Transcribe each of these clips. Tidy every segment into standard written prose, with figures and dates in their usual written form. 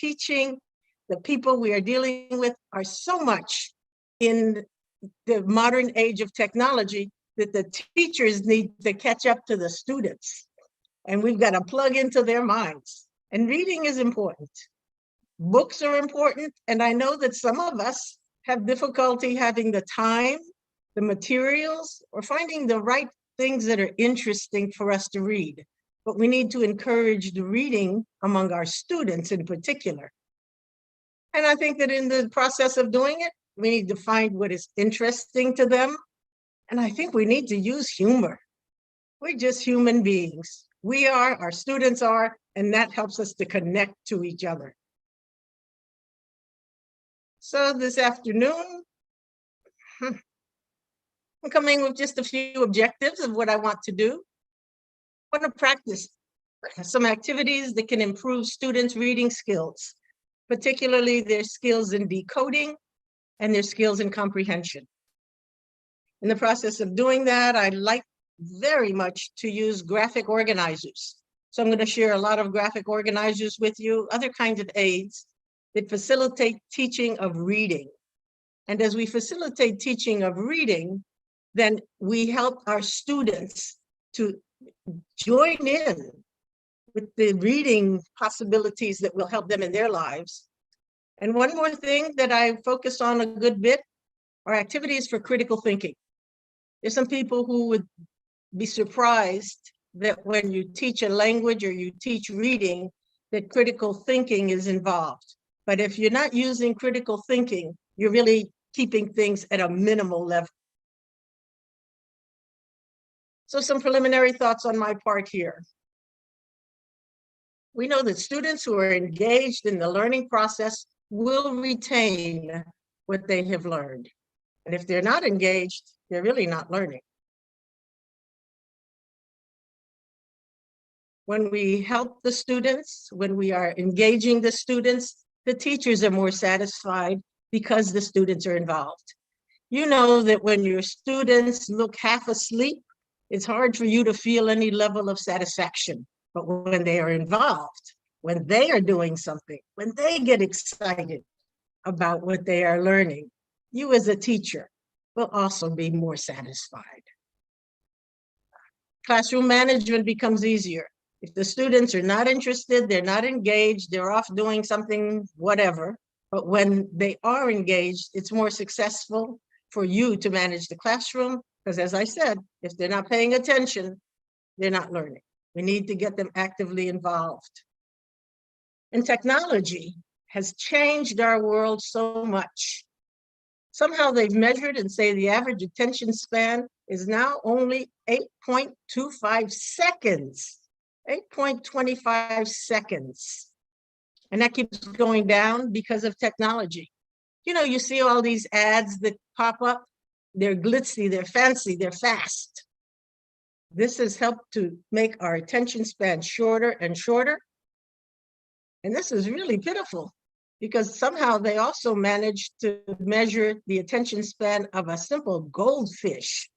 teaching, the people we are dealing with are so much in the modern age of technology that the teachers need to catch up to the students. And we've got to plug into their minds. And reading is important. Books are important. And I know that some of us have difficulty having the time, the materials, or finding the right things that are interesting for us to read. But we need to encourage the reading among our students in particular. And I think that in the process of doing it, we need to find what is interesting to them. And I think we need to use humor. We're just human beings. We are, our students are, and that helps us to connect to each other. So this afternoon, I'm coming with just a few objectives of what I want to do. I want to practice some activities that can improve students' reading skills, particularly their skills in decoding and their skills in comprehension. In the process of doing that, I like very much to use graphic organizers. So I'm going to share a lot of graphic organizers with you, other kinds of aids that facilitate teaching of reading. And as we facilitate teaching of reading, then we help our students to join in with the reading possibilities that will help them in their lives. And one more thing that I focus on a good bit are activities for critical thinking. There's some people who would be surprised that when you teach a language or you teach reading, that critical thinking is involved. But if you're not using critical thinking, you're really keeping things at a minimal level. So some preliminary thoughts on my part here. We know that students who are engaged in the learning process will retain what they have learned. And if they're not engaged, they're really not learning. When we help the students, when we are engaging the students, the teachers are more satisfied because the students are involved. You know that when your students look half asleep, it's hard for you to feel any level of satisfaction. But when they are involved, when they are doing something, when they get excited about what they are learning, you as a teacher will also be more satisfied. Classroom management becomes easier. If the students are not interested, they're not engaged, they're off doing something, whatever. But when they are engaged, it's more successful for you to manage the classroom, because as I said, if they're not paying attention, they're not learning. We need to get them actively involved. And technology has changed our world so much. Somehow they've measured and say the average attention span is now only 8.25 seconds. 8.25 seconds. And that keeps going down because of technology. You know, you see all these ads that pop up. They're glitzy, they're fancy, they're fast. This has helped to make our attention span shorter and shorter. And this is really pitiful because somehow they also managed to measure the attention span of a simple goldfish.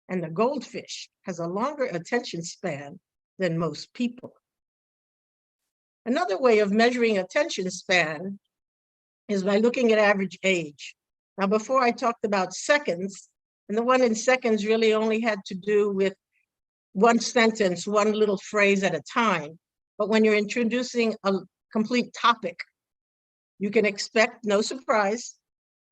And the goldfish has a longer attention span than most people. Another way of measuring attention span is by looking at average age. Now, before I talked about seconds, and the one in seconds really only had to do with one sentence, one little phrase at a time. But when you're introducing a complete topic, you can expect, no surprise,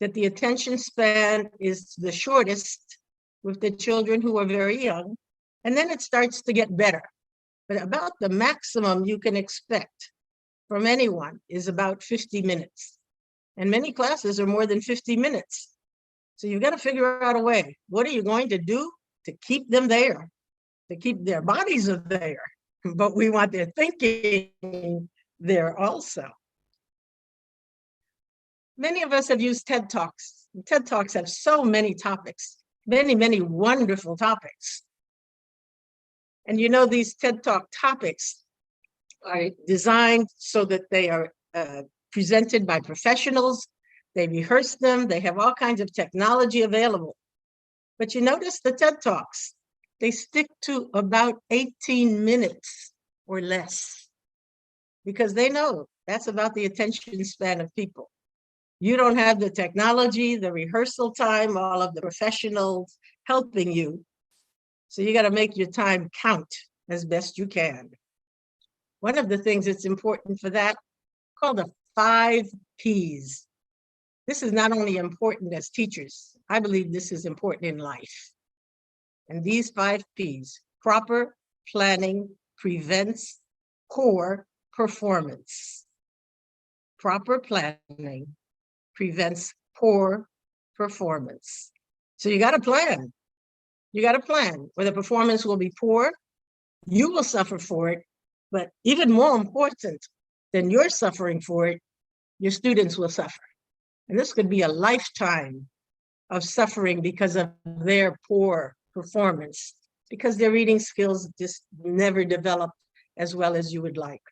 that the attention span is the shortest with the children who are very young, and then it starts to get better. But about the maximum you can expect from anyone is about 50 minutes. And many classes are more than 50 minutes. So you've got to figure out a way. What are you going to do to keep them there? To keep their bodies there, but we want their thinking there also. Many of us have used TED Talks. TED Talks have so many topics, many, many wonderful topics. And you know, these TED Talk topics are designed so that they are presented by professionals. They rehearse them. They have all kinds of technology available. But you notice the TED Talks, they stick to about 18 minutes or less because they know That's about the attention span of people. You don't have the technology, the rehearsal time, all of the professionals helping you. So you got to make your time count as best you can. One of the things that's important for that, called the 5 Ps. This is not only important as teachers, I believe this is important in life. And these 5 Ps, proper planning prevents poor performance. Proper planning prevents poor performance. So you got to plan. You got to plan, or the performance will be poor. You will suffer for it, but even more important than you're suffering for it, your students will suffer. And this could be a lifetime of suffering because of their poor performance, because their reading skills just never develop as well as you would like.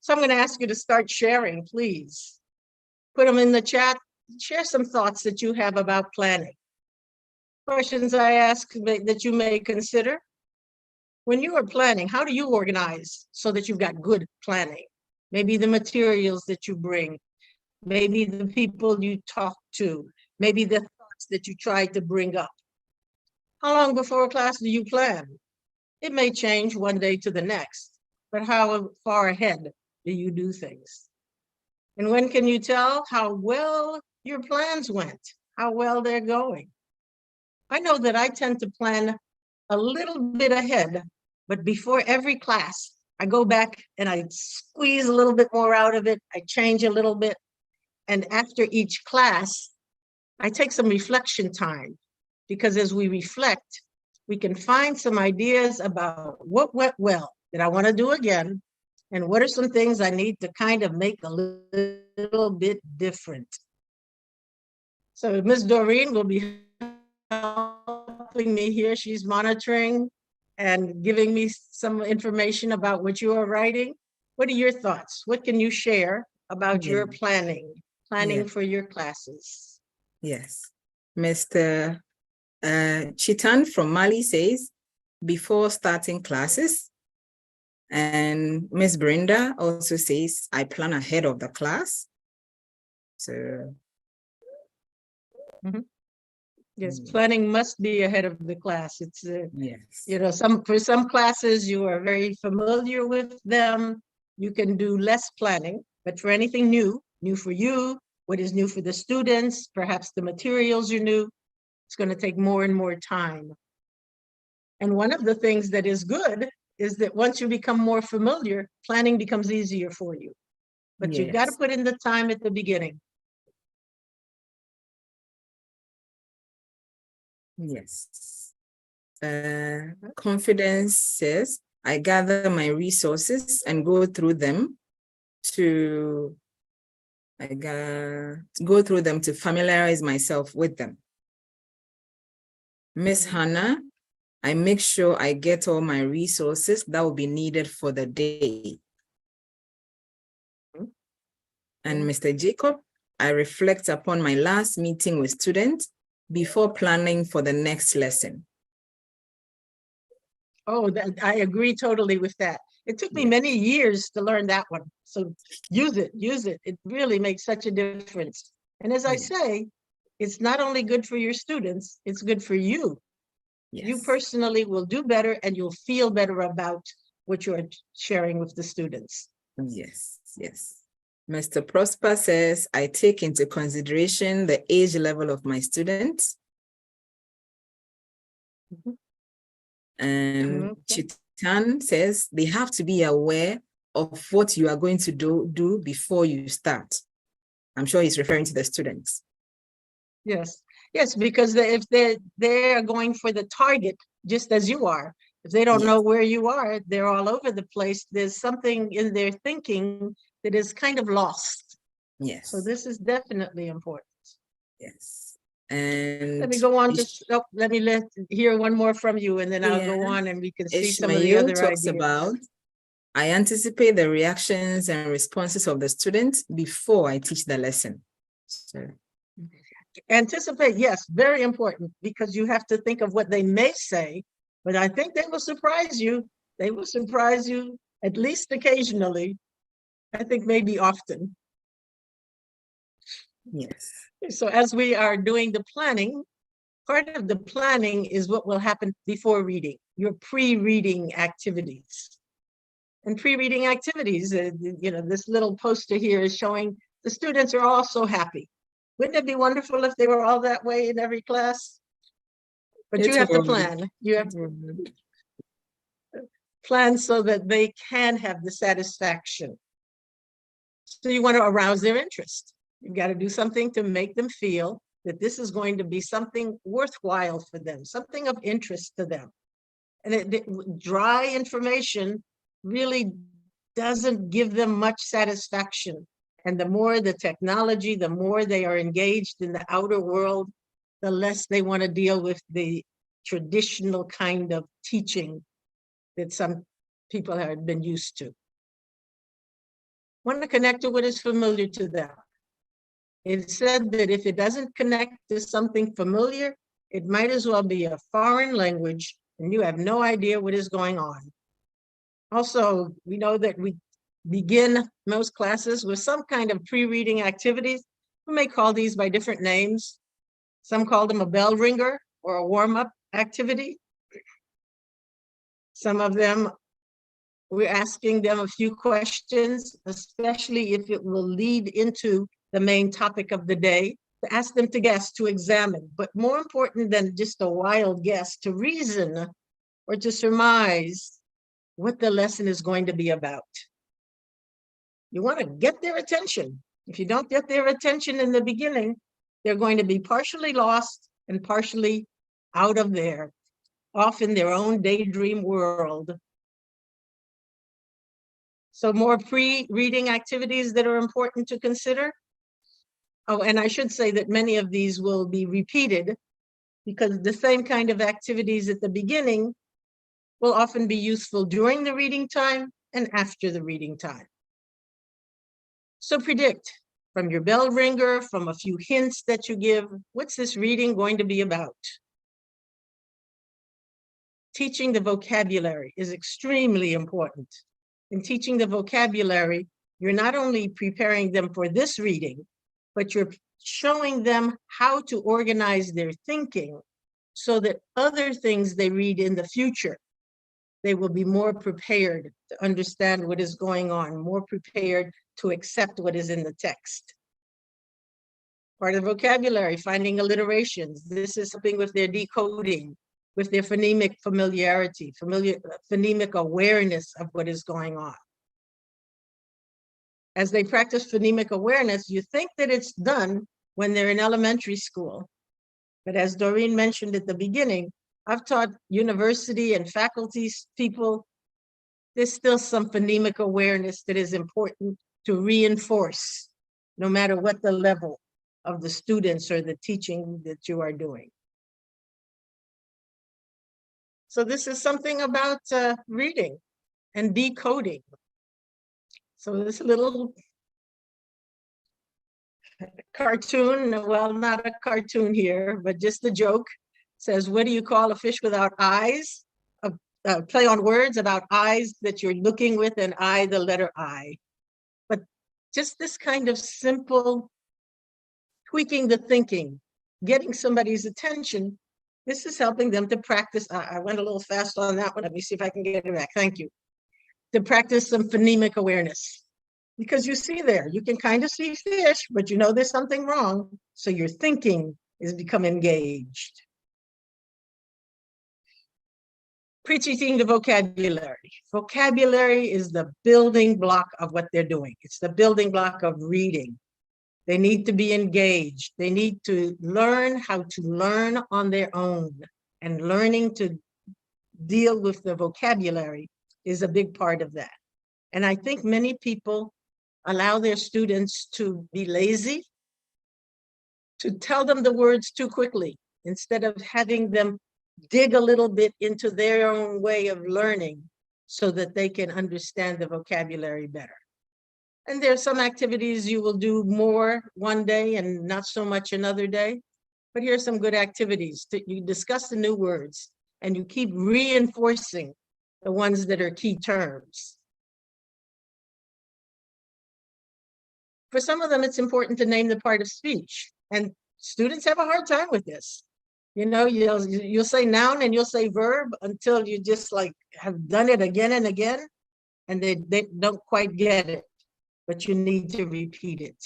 So I'm going to ask you to start sharing, please. Put them in the chat. Share some thoughts that you have about planning. Questions I ask that you may consider. When you are planning, how do you organize so that you've got good planning? Maybe the materials that you bring, maybe the people you talk to, maybe the thoughts that you try to bring up. How long before class do you plan? It may change one day to the next, but how far ahead do you do things? And when can you tell how well your plans went, how well they're going? I know that I tend to plan a little bit ahead, but before every class, I go back and I squeeze a little bit more out of it. I change a little bit. And after each class, I take some reflection time, because as we reflect, we can find some ideas about what went well that I want to do again, and what are some things I need to kind of make a little bit different. So Ms. Doreen will be helping me here. She's monitoring and giving me some information about what you are writing. What are your thoughts? What can you share about your planning for your classes? Yes. Mr. Chitan from Mali says, before starting classes. And Miss Brenda also says, I plan ahead of the class. So. Yes, planning must be ahead of the class. It's, yes. You know, for some classes, you are very familiar with them. You can do less planning, but for anything new for you, what is new for the students, perhaps the materials are new, it's going to take more and more time. And one of the things that is good is that once you become more familiar, planning becomes easier for you. But you've got to put in the time at the beginning. Yes. Confidence says, I gather my resources and go through them to familiarize myself with them. Miss Hannah, I make sure I get all my resources that will be needed for the day. And Mr. Jacob, I reflect upon my last meeting with students before planning for the next lesson. Oh, I agree totally with that. It took me many years to learn that one. So use it. It really makes such a difference. And as I say, it's not only good for your students, it's good for you. You personally will do better and you'll feel better about what you're sharing with the students. Yes. Mr. Prosper says, I take into consideration the age level of my students. And Chitan says, they have to be aware of what you are going to do before you start. I'm sure he's referring to the students. Yes, because if they're going for the target, just as you are, if they don't know where you are, they're all over the place. There's something in their thinking that is kind of lost. Yes. So this is definitely important. Yes. And let me go on to, let me hear one more from you, and then I'll go on and we can see some of the other ideas. About, I anticipate the reactions and responses of the students before I teach the lesson. So. Anticipate, yes, very important, because you have to think of what they may say, but I think they will surprise you. They will surprise you at least occasionally. I think maybe often. Yes. So as we are doing the planning, part of the planning is what will happen before reading, your pre-reading activities. And pre-reading activities, this little poster here is showing the students are all so happy. Wouldn't it be wonderful if they were all that way in every class? But you have to plan. You have to plan so that they can have the satisfaction. So you want to arouse their interest. You've got to do something to make them feel that this is going to be something worthwhile for them, something of interest to them. And dry information really doesn't give them much satisfaction. And the more the technology, the more they are engaged in the outer world, the less they want to deal with the traditional kind of teaching that some people have been used to. Want to connect to what is familiar to them. It's said that if it doesn't connect to something familiar, it might as well be a foreign language and you have no idea what is going on. Also, we know that we begin most classes with some kind of pre-reading activities. We may call these by different names. Some call them a bell ringer or a warm-up activity. Some of them, we're asking them a few questions, especially if it will lead into the main topic of the day, to ask them to guess, to examine, but more important than just a wild guess, to reason or to surmise what the lesson is going to be about. You want to get their attention. If you don't get their attention in the beginning, they're going to be partially lost and partially out of there, off in their own daydream world. So more pre-reading activities that are important to consider. Oh, and I should say that many of these will be repeated because the same kind of activities at the beginning will often be useful during the reading time and after the reading time. So predict from your bell ringer, from a few hints that you give, what's this reading going to be about? Teaching the vocabulary is extremely important. In teaching the vocabulary, you're not only preparing them for this reading, but you're showing them how to organize their thinking so that other things they read in the future, they will be more prepared to understand what is going on, more prepared to accept what is in the text. Part of the vocabulary, finding alliterations. This is helping with their decoding, with their phonemic familiarity, phonemic awareness of what is going on. As they practice phonemic awareness, you think that it's done when they're in elementary school. But as Doreen mentioned at the beginning, I've taught university and faculty people, there's still some phonemic awareness that is important to reinforce, no matter what the level of the students or the teaching that you are doing. So this is something about reading and decoding. So this little cartoon, well, not a cartoon here, but just a joke, says, what do you call a fish without eyes? Play on words about eyes that you're looking with, and I, the letter I. But just this kind of simple tweaking the thinking, getting somebody's attention, this is helping them to practice. I went a little fast on that one. Let me see if I can get it back. Thank you. To practice some phonemic awareness. Because you see there, you can kind of see fish, but you know there's something wrong. So your thinking is become engaged. Pre-teaching the vocabulary. Vocabulary is the building block of what they're doing. It's the building block of reading. They need to be engaged. They need to learn how to learn on their own. And learning to deal with the vocabulary is a big part of that. And I think many people allow their students to be lazy, to tell them the words too quickly, instead of having them dig a little bit into their own way of learning so that they can understand the vocabulary better. And there are some activities you will do more one day and not so much another day. But here are some good activities. You discuss the new words and you keep reinforcing the ones that are key terms. For some of them, it's important to name the part of speech. And students have a hard time with this. You know, you'll say noun and you'll say verb until you just like have done it again and again, and they don't quite get it, but you need to repeat it.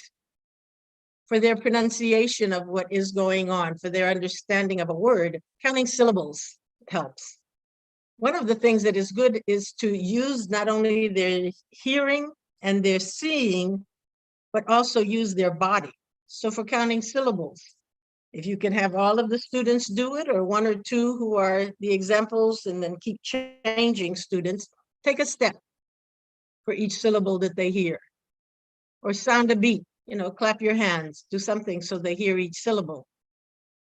For their pronunciation of what is going on, for their understanding of a word, counting syllables helps. One of the things that is good is to use not only their hearing and their seeing, but also use their body. So for counting syllables, if you can have all of the students do it, or one or two who are the examples, and then keep changing students, take a step for each syllable that they hear. Or sound a beat, you know, clap your hands, do something so they hear each syllable.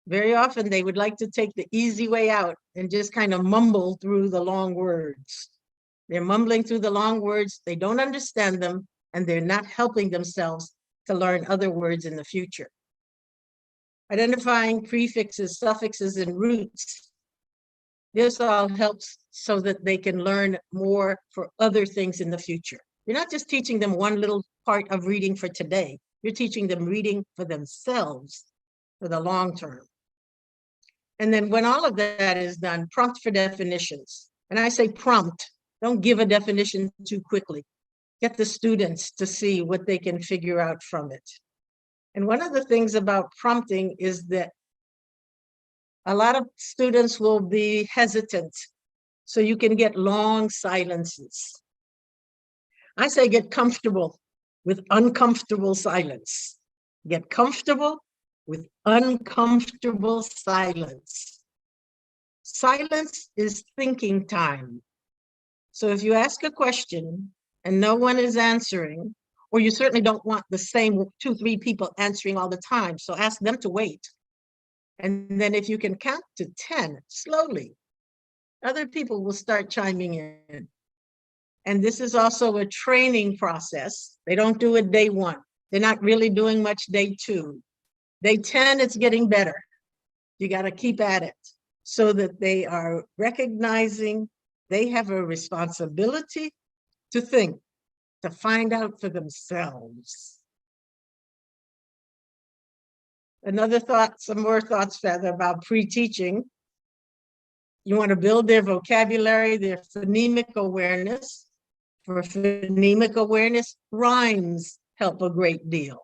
Very often they would like to take the easy way out and just kind of mumble through the long words. They're mumbling through the long words, they don't understand them, and they're not helping themselves to learn other words in the future. Identifying prefixes, suffixes, and roots. This all helps so that they can learn more for other things in the future. You're not just teaching them one little part of reading for today. You're teaching them reading for themselves for the long term. And then when all of that is done, prompt for definitions. And I say prompt, don't give a definition too quickly. Get the students to see what they can figure out from it. And one of the things about prompting is that a lot of students will be hesitant, so you can get long silences. I say get comfortable with uncomfortable silence. Get comfortable with uncomfortable silence. Silence is thinking time. So if you ask a question and no one is answering, or you certainly don't want the same 2-3 people answering all the time, so ask them to wait. And then if you can count to 10 slowly, other people will start chiming in. And this is also a training process. They don't do it day 1. They're not really doing much day 2. Day 10, it's getting better. You got to keep at it so that they are recognizing they have a responsibility to think, to find out for themselves. Another thought, some more thoughts rather about pre-teaching. You want to build their vocabulary, their phonemic awareness. For phonemic awareness, rhymes help a great deal.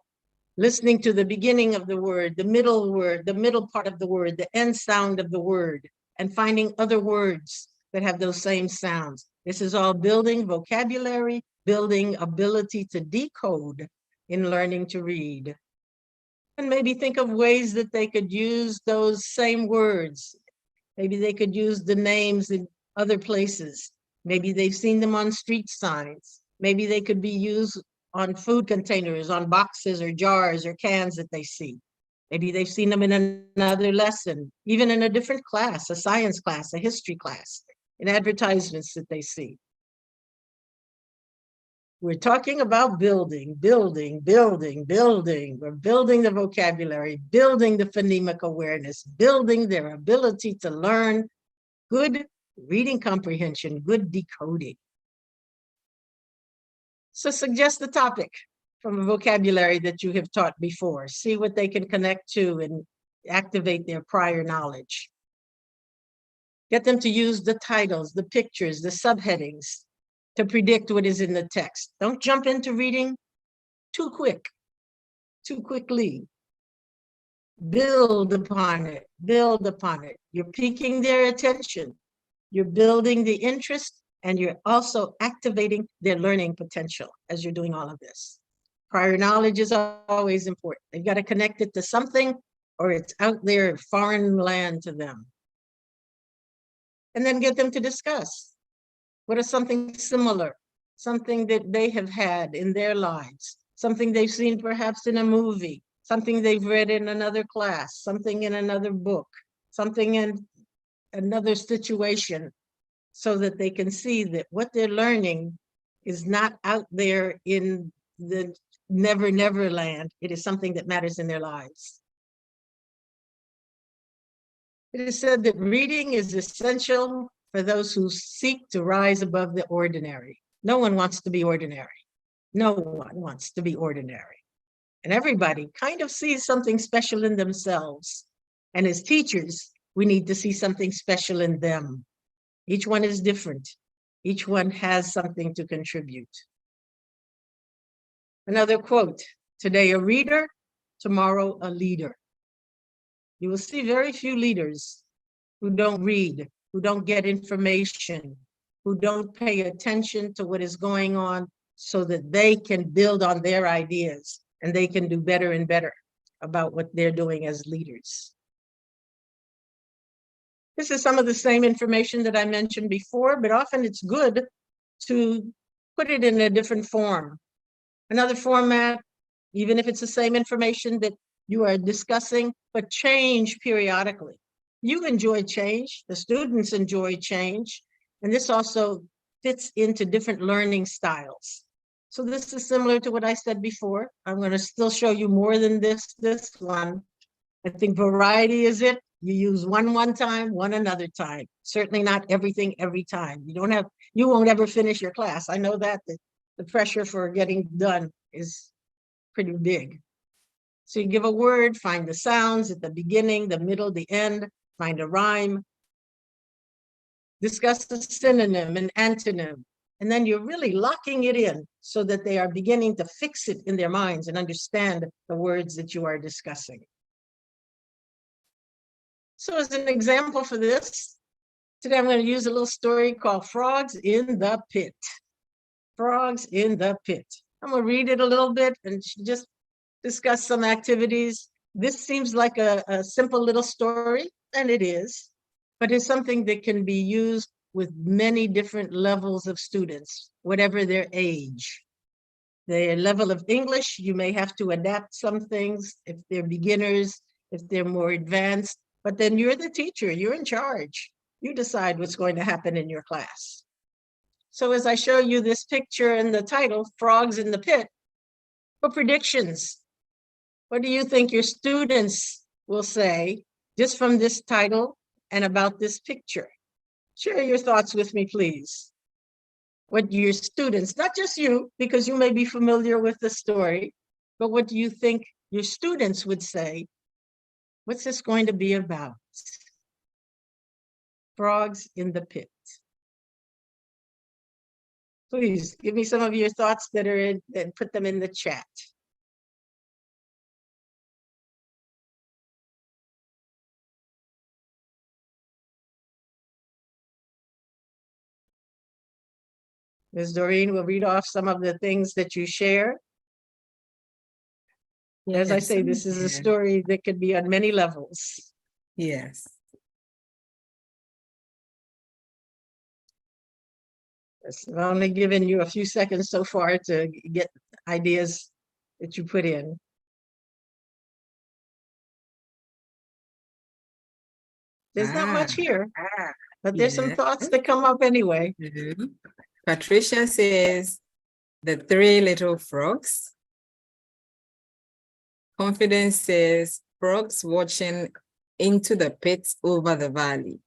Listening to the beginning of the word, the middle part of the word, the end sound of the word, and finding other words that have those same sounds. This is all building vocabulary, building ability to decode in learning to read. And maybe think of ways that they could use those same words. Maybe they could use the names in other places. Maybe they've seen them on street signs. Maybe they could be used on food containers, on boxes or jars or cans that they see. Maybe they've seen them in another lesson, even in a different class, a science class, a history class, in advertisements that they see. We're talking about building. We're building the vocabulary, building the phonemic awareness, building their ability to learn good reading comprehension, good decoding. So suggest the topic from a vocabulary that you have taught before. See what they can connect to and activate their prior knowledge. Get them to use the titles, the pictures, the subheadings to predict what is in the text. Don't jump into reading too quickly. Build upon it. You're piquing their attention. You're building the interest, and you're also activating their learning potential as you're doing all of this. Prior knowledge is always important. They've got to connect it to something, or it's out there, foreign land to them. And then get them to discuss. What is something similar, something that they have had in their lives, something they've seen perhaps in a movie, something they've read in another class, something in another book, something in another situation, so that they can see that what they're learning is not out there in the never land. It is something that matters in their lives. It is said that reading is essential for those who seek to rise above the ordinary. No one wants to be ordinary. No one wants to be ordinary. and everybody kind of sees something special in themselves. And as teachers, we need to see something special in them. Each one is different. Each one has something to contribute. Another quote, today a reader, tomorrow a leader. You will see very few leaders who don't read, who don't get information, who don't pay attention to what is going on so that they can build on their ideas and they can do better and better about what they're doing as leaders. This is some of the same information that I mentioned before, but often it's good to put it in a different form. Another format, even if it's the same information that you are discussing, but change periodically. You enjoy change, the students enjoy change, and this also fits into different learning styles. So this is similar to what I said before. I'm going to still show you more than this one. I think variety is it. You use one time, one another time. Certainly not everything every time. You won't ever finish your class. I know that the pressure for getting done is pretty big. So you give a word, find the sounds at the beginning, the middle, the end, find a rhyme, discuss the synonym and antonym, and then you're really locking it in so that they are beginning to fix it in their minds and understand the words that you are discussing. So as an example for this, today I'm going to use a little story called Frogs in the Pit. Frogs in the Pit. I'm going to read it a little bit and just discuss some activities. This seems like a simple little story, and it is, but it's something that can be used with many different levels of students, whatever their age. Their level of English, you may have to adapt some things if they're beginners, if they're more advanced, but then you're the teacher, you're in charge. You decide what's going to happen in your class. So as I show you this picture and the title, Frogs in the Pit, for predictions, what do you think your students will say just from this title and about this picture? Share your thoughts with me, please. What your students, not just you, because you may be familiar with the story, but what do you think your students would say? What's this going to be about? Frogs in the Pit. Please give me some of your thoughts that are in, and put them in the chat. Ms. Doreen will read off some of the things that you share. As I say, this is a story that could be on many levels. Yes. I've only given you a few seconds so far to get ideas that you put in. There's not much here, but there's some thoughts that come up anyway. Patricia says, the three little frogs. Confidence says, frogs watching into the pits over the valley.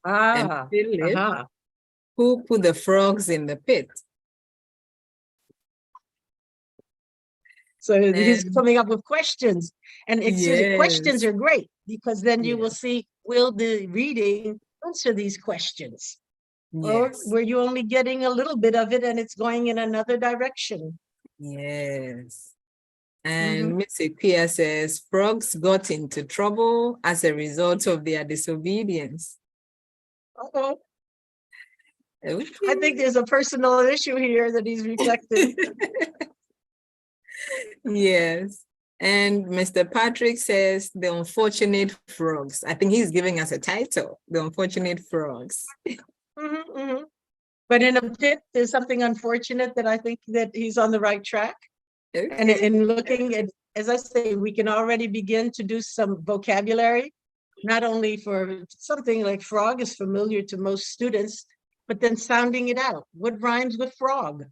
And Philip, who put the frogs in the pit? So he's coming up with questions, and questions are great because then you will see, will the reading answer these questions? Or were you only getting a little bit of it and it's going in another direction? Yes. And Miss Ikea says, frogs got into trouble as a result of their disobedience. Okay. I think there's a personal issue here that he's reflecting. Yes. And Mr. Patrick says, the unfortunate frogs. I think he's giving us a title, the unfortunate frogs. But in a pit, there's something unfortunate that I think that he's on the right track. And in looking at, as I say, we can already begin to do some vocabulary, not only for something like frog is familiar to most students, but then sounding it out. What rhymes with frog?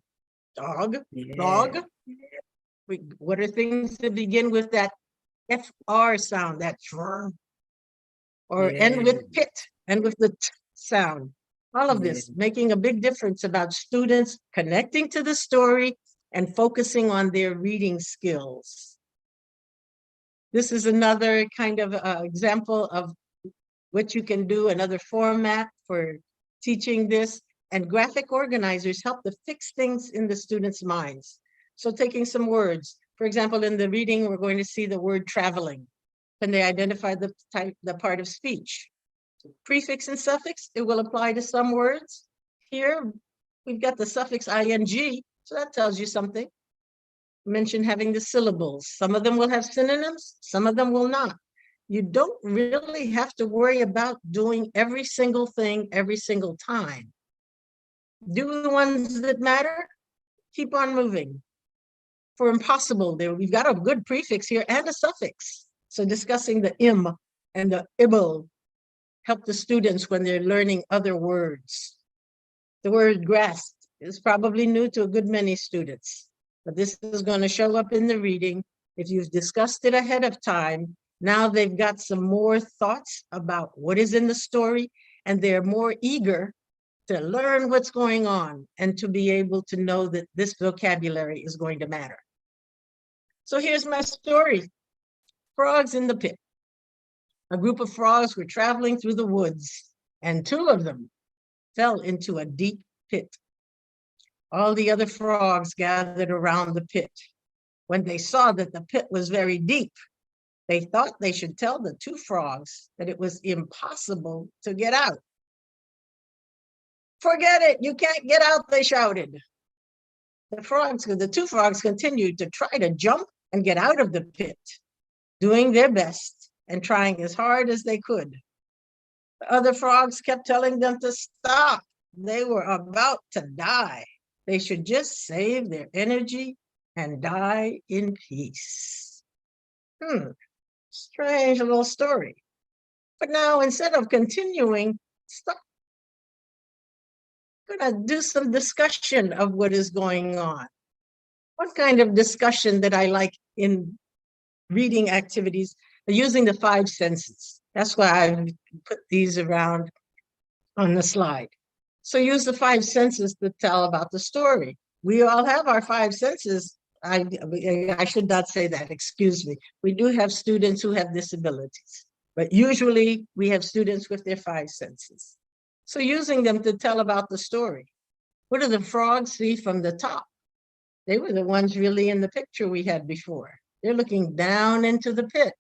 Dog, dog. What are things that begin with that FR sound, that or end with pit, end with the t sound. All of this making a big difference about students connecting to the story and focusing on their reading skills. This is another kind of example of what you can do, another format for teaching this. And graphic organizers help to fix things in the students' minds. So taking some words, for example, in the reading, we're going to see the word traveling. Can they identify the part of speech? Prefix and suffix, it will apply to some words. Here, we've got the suffix ing, so that tells you something. Mention having the syllables. Some of them will have synonyms, some of them will not. You don't really have to worry about doing every single thing every single time. Do the ones that matter, keep on moving. For impossible, we've got a good prefix here and a suffix. So discussing the im and the ible help the students when they're learning other words. The word grasp is probably new to a good many students, but this is going to show up in the reading. If you've discussed it ahead of time, now they've got some more thoughts about what is in the story, and they're more eager to learn what's going on and to be able to know that this vocabulary is going to matter. So here's my story. Frogs in the pit. A group of frogs were traveling through the woods, and 2 of them fell into a deep pit. All the other frogs gathered around the pit. When they saw that the pit was very deep, they thought they should tell the 2 frogs that it was impossible to get out. "Forget it, you can't get out," they shouted. The 2 frogs continued to try to jump and get out of the pit, doing their best and trying as hard as they could. The other frogs kept telling them to stop. They were about to die. They should just save their energy and die in peace. Strange little story. But now, instead of continuing, stop. I'm going to do some discussion of what is going on. What kind of discussion that I like in reading activities are using the 5 senses. That's why I put these around on the slide. So use the 5 senses to tell about the story. We all have our 5 senses. I should not say that, excuse me. We do have students who have disabilities, but usually we have students with their 5 senses. So using them to tell about the story. What do the frogs see from the top? They were the ones really in the picture we had before. They're looking down into the pit.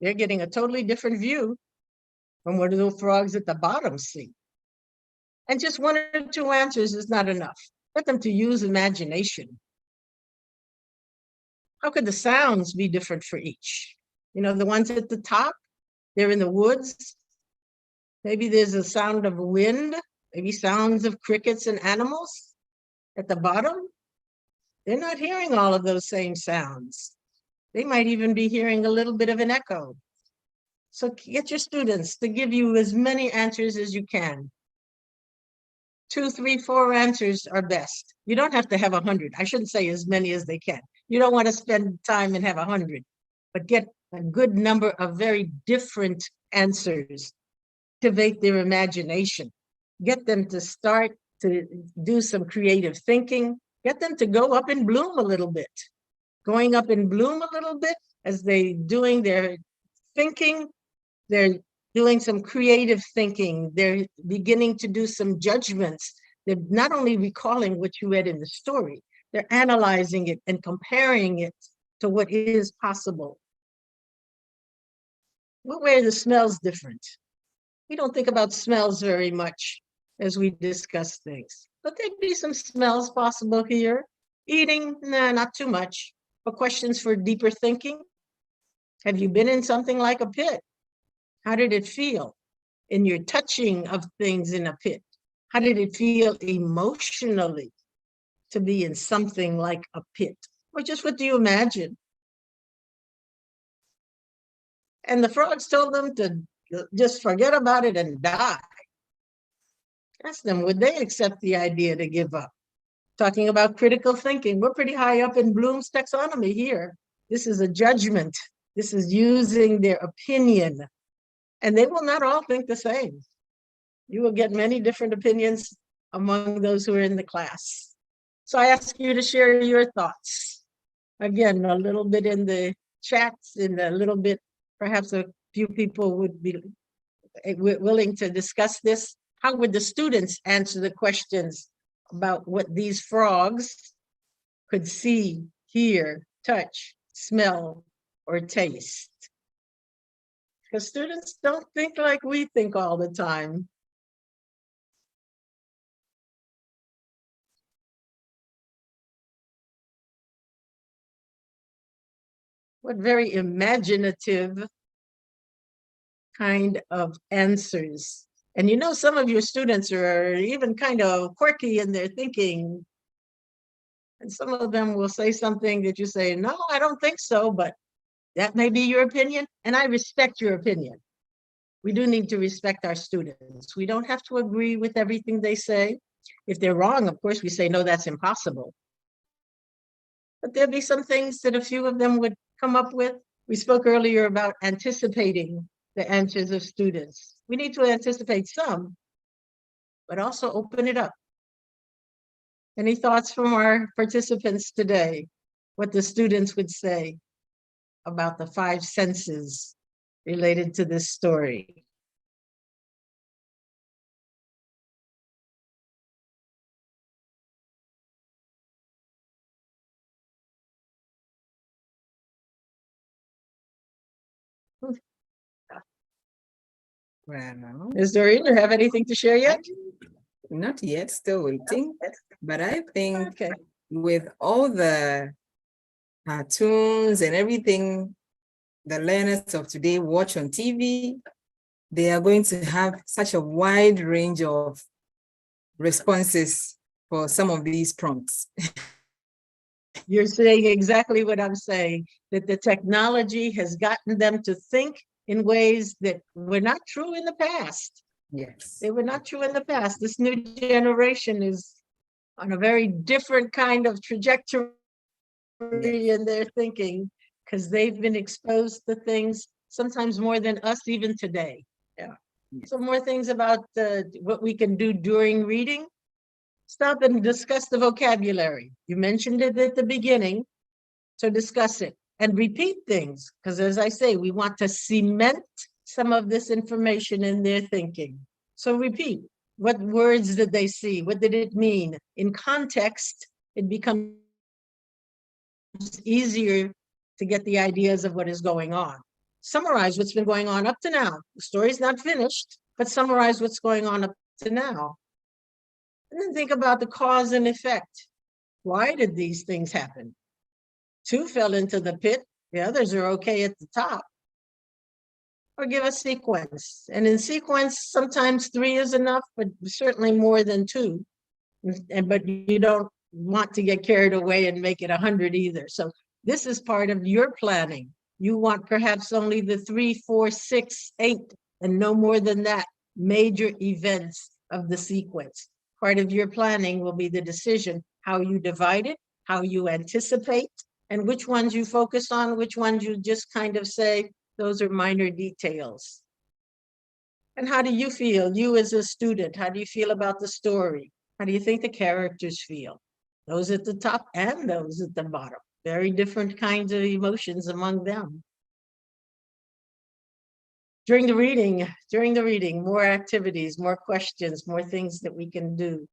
They're getting a totally different view from what the frogs at the bottom see. And just 1 or 2 answers is not enough. Get them to use imagination. How could the sounds be different for each? You know, the ones at the top, they're in the woods. Maybe there's a sound of wind, maybe sounds of crickets and animals. At the bottom, they're not hearing all of those same sounds. They might even be hearing a little bit of an echo. So get your students to give you as many answers as you can. 2, 3, 4 answers are best. You don't have to have 100. I shouldn't say as many as they can. You don't want to spend time and have 100, but get a good number of very different answers. Activate their imagination. Get them to start to do some creative thinking. Get them to go up in bloom a little bit. Going up in bloom a little bit as they doing their thinking, they're doing some creative thinking. They're beginning to do some judgments. They're not only recalling what you read in the story, they're analyzing it and comparing it to what is possible. What way are the smells different? We don't think about smells very much as we discuss things, but there'd be some smells possible here. Eating, nah, not too much. But questions for deeper thinking. Have you been in something like a pit? How did it feel in your touching of things in a pit? How did it feel emotionally to be in something like a pit? Or just what do you imagine? And the frogs told them to just forget about it and die. Ask them, would they accept the idea to give up? Talking about critical thinking, we're pretty high up in Bloom's taxonomy here. This is a judgment. This is using their opinion. And they will not all think the same. You will get many different opinions among those who are in the class. So I ask you to share your thoughts. Again, a little bit in the chats and a little bit, perhaps a few people would be willing to discuss this. How would the students answer the questions about what these frogs could see, hear, touch, smell, or taste? Because students don't think like we think all the time. What very imaginative kind of answers. And you know, some of your students are even kind of quirky in their thinking. And some of them will say something that you say, no, I don't think so, but that may be your opinion. And I respect your opinion. We do need to respect our students. We don't have to agree with everything they say. If they're wrong, of course, we say, no, that's impossible. But there'll be some things that a few of them would come up with. We spoke earlier about anticipating the answers of students. We need to anticipate some, but also open it up. Any thoughts from our participants today? What the students would say about the 5 senses related to this story? Well, Ms. Doreen, you have anything to share yet? not yet, still waiting. But I think Okay. with all the cartoons and everything the learners of today watch on TV, they are going to have such a wide range of responses for some of these prompts. You're saying exactly what I'm saying, that the technology has gotten them to think in ways that were not true in the past. Yes. They were not true in the past. This new generation is on a very different kind of trajectory in their thinking, because they've been exposed to things sometimes more than us even today. Yeah. So more things about what we can do during reading. Stop and discuss the vocabulary. You mentioned it at the beginning, so discuss it and repeat things, because as I say, we want to cement some of this information in their thinking. So repeat. What words did they see? What did it mean? In context, it becomes easier to get the ideas of what is going on. Summarize what's been going on up to now. The story's not finished, but summarize what's going on up to now. And then think about the cause and effect. Why did these things happen? 2 fell into the pit, the others are okay at the top. Or give a sequence. And in sequence, sometimes 3 is enough, but certainly more than 2. But you don't want to get carried away and make it 100 either. So this is part of your planning. You want perhaps only the 3, 4, 6, 8, and no more than that, major events of the sequence. Part of your planning will be the decision, how you divide it, how you anticipate, and which ones you focus on, which ones you just kind of say, those are minor details. And how do you feel, you as a student, how do you feel about the story? How do you think the characters feel? Those at the top and those at the bottom. Very different kinds of emotions among them. During the reading, more activities, more questions, more things that we can do.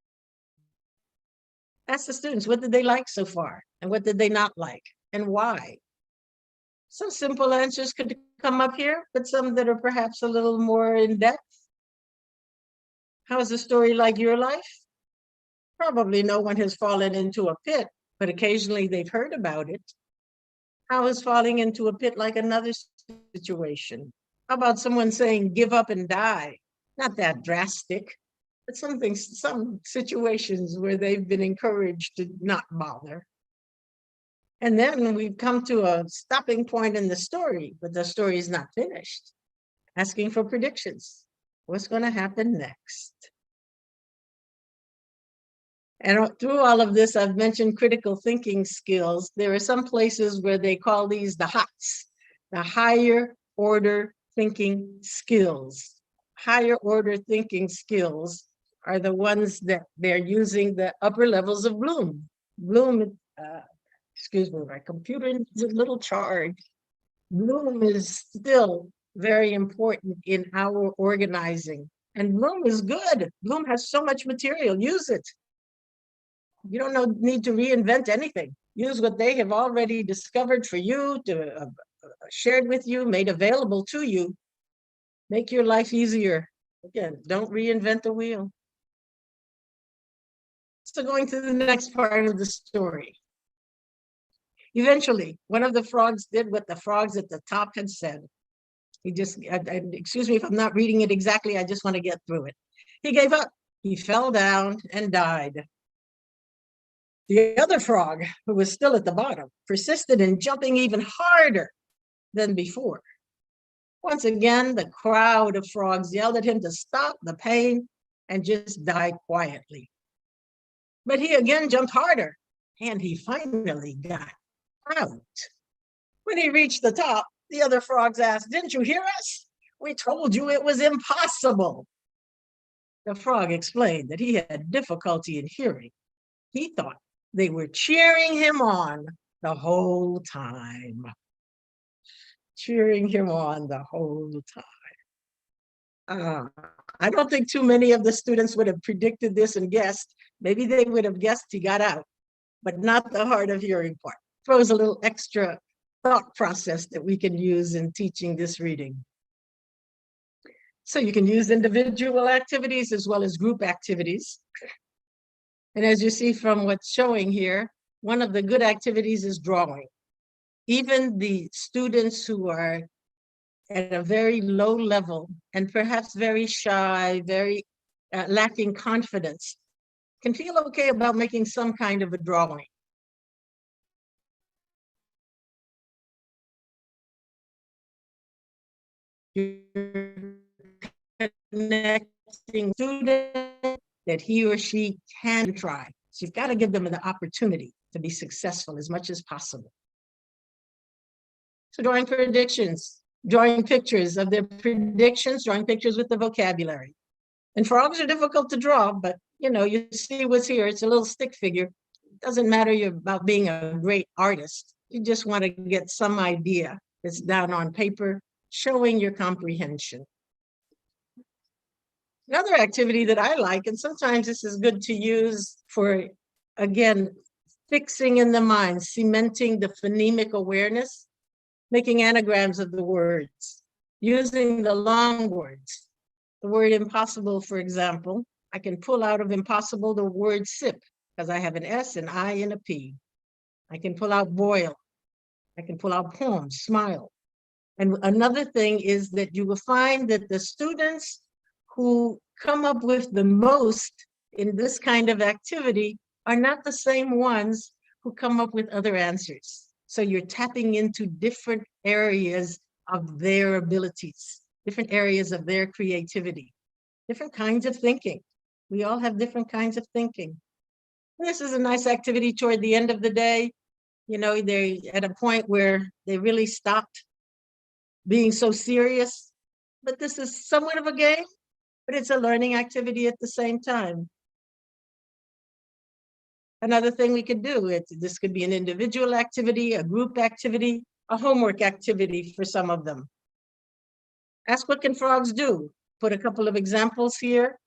Ask the students, what did they like so far? And what did they not like? And why? Some simple answers could come up here, but some that are perhaps a little more in depth. How is the story like your life? Probably no one has fallen into a pit, but occasionally they've heard about it. How is falling into a pit like another situation? How about someone saying, give up and die? Not that drastic, but some situations where they've been encouraged to not bother. And then we've come to a stopping point in the story, but the story is not finished. Asking for predictions. What's going to happen next? And through all of this, I've mentioned critical thinking skills. There are some places where they call these the HOTS, the higher order thinking skills. Higher order thinking skills are the ones that they're using the upper levels of Bloom. Bloom, excuse me, my computer is a little charged. Bloom is still very important in our organizing. And Bloom is good. Bloom has so much material. Use it. You don't need to reinvent anything. Use what they have already discovered for you, shared with you, made available to you. Make your life easier. Again, don't reinvent the wheel. So going to the next part of the story. Eventually, one of the frogs did what the frogs at the top had said. He just, excuse me if I'm not reading it exactly, I just want to get through it. He gave up. He fell down and died. The other frog, who was still at the bottom, persisted in jumping even harder than before. Once again, the crowd of frogs yelled at him to stop the pain and just die quietly. But he again jumped harder, and he finally got out. When he reached the top, the other frogs asked, "Didn't you hear us? We told you it was impossible." The frog explained that he had difficulty in hearing. He thought they were cheering him on the whole time. Cheering him on the whole time. I don't think too many of the students would have predicted this and guessed. Maybe they would have guessed he got out, but not the hard of hearing part. Throws a little extra thought process that we can use in teaching this reading. So you can use individual activities as well as group activities. And as you see from what's showing here, one of the good activities is drawing. Even the students who are at a very low level and perhaps very shy, very lacking confidence, can feel okay about making some kind of a drawing. You're connecting student that he or she can try. So you've got to give them the opportunity to be successful as much as possible. So drawing predictions, drawing pictures of their predictions, drawing pictures with the vocabulary. And frogs are difficult to draw, but you see what's here. It's a little stick figure. It doesn't matter about being a great artist. You just want to get some idea that's down on paper, showing your comprehension. Another activity that I like, and sometimes this is good to use for, again, fixing in the mind, cementing the phonemic awareness, making anagrams of the words, using the long words. The word impossible, for example, I can pull out of impossible the word sip, because I have an S, an I, and a P. I can pull out boil. I can pull out poem, smile. And another thing is that you will find that the students who come up with the most in this kind of activity are not the same ones who come up with other answers. So you're tapping into different areas of their abilities, different areas of their creativity, different kinds of thinking. We all have different kinds of thinking. And this is a nice activity toward the end of the day. They're at a point where they really stopped being so serious, but this is somewhat of a game, but it's a learning activity at the same time. Another thing we could do, this could be an individual activity, a group activity, a homework activity for some of them. Ask what can frogs do? Put a couple of examples here.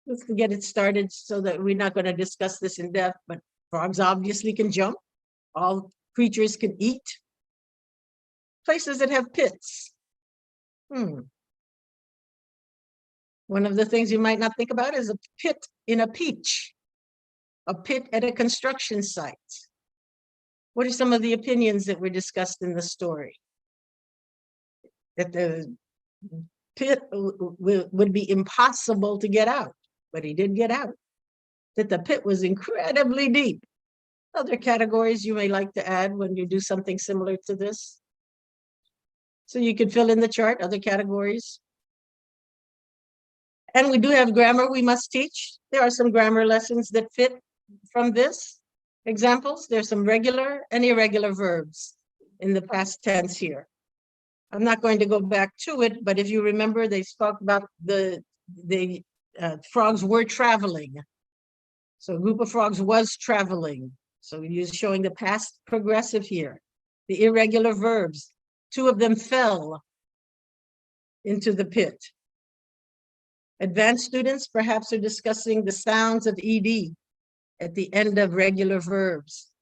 Let's get it started so that we're not going to discuss this in depth, but frogs obviously can jump. All creatures can eat. Places that have pits. One of the things you might not think about is a pit in a peach, a pit at a construction site. What are some of the opinions that were discussed in the story? That the pit would be impossible to get out, but he did get out. That the pit was incredibly deep. Other categories you may like to add when you do something similar to this. So you could fill in the chart, other categories. And we do have grammar we must teach. There are some grammar lessons that fit from this. Examples, there's some regular and irregular verbs in the past tense here. I'm not going to go back to it, but if you remember, they spoke about the frogs were traveling. So a group of frogs was traveling. So you're showing the past progressive here. The irregular verbs, 2 of them fell into the pit. Advanced students perhaps are discussing the sounds of ED at the end of regular verbs.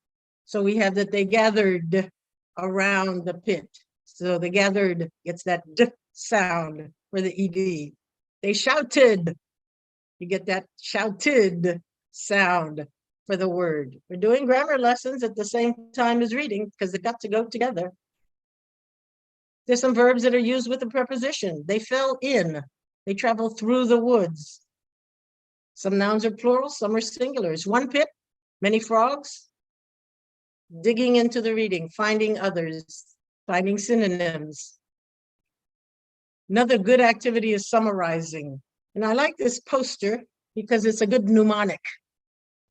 So we have that they gathered around the pit. So the gathered gets that D sound for the ED. They shouted. You get that shouted sound for the word. We're doing grammar lessons at the same time as reading because they got to go together. There's some verbs that are used with a preposition. They fell in. They travel through the woods. Some nouns are plural, some are singulars. One pit, many frogs. Digging into the reading, finding others, finding synonyms. Another good activity is summarizing. And I like this poster because it's a good mnemonic,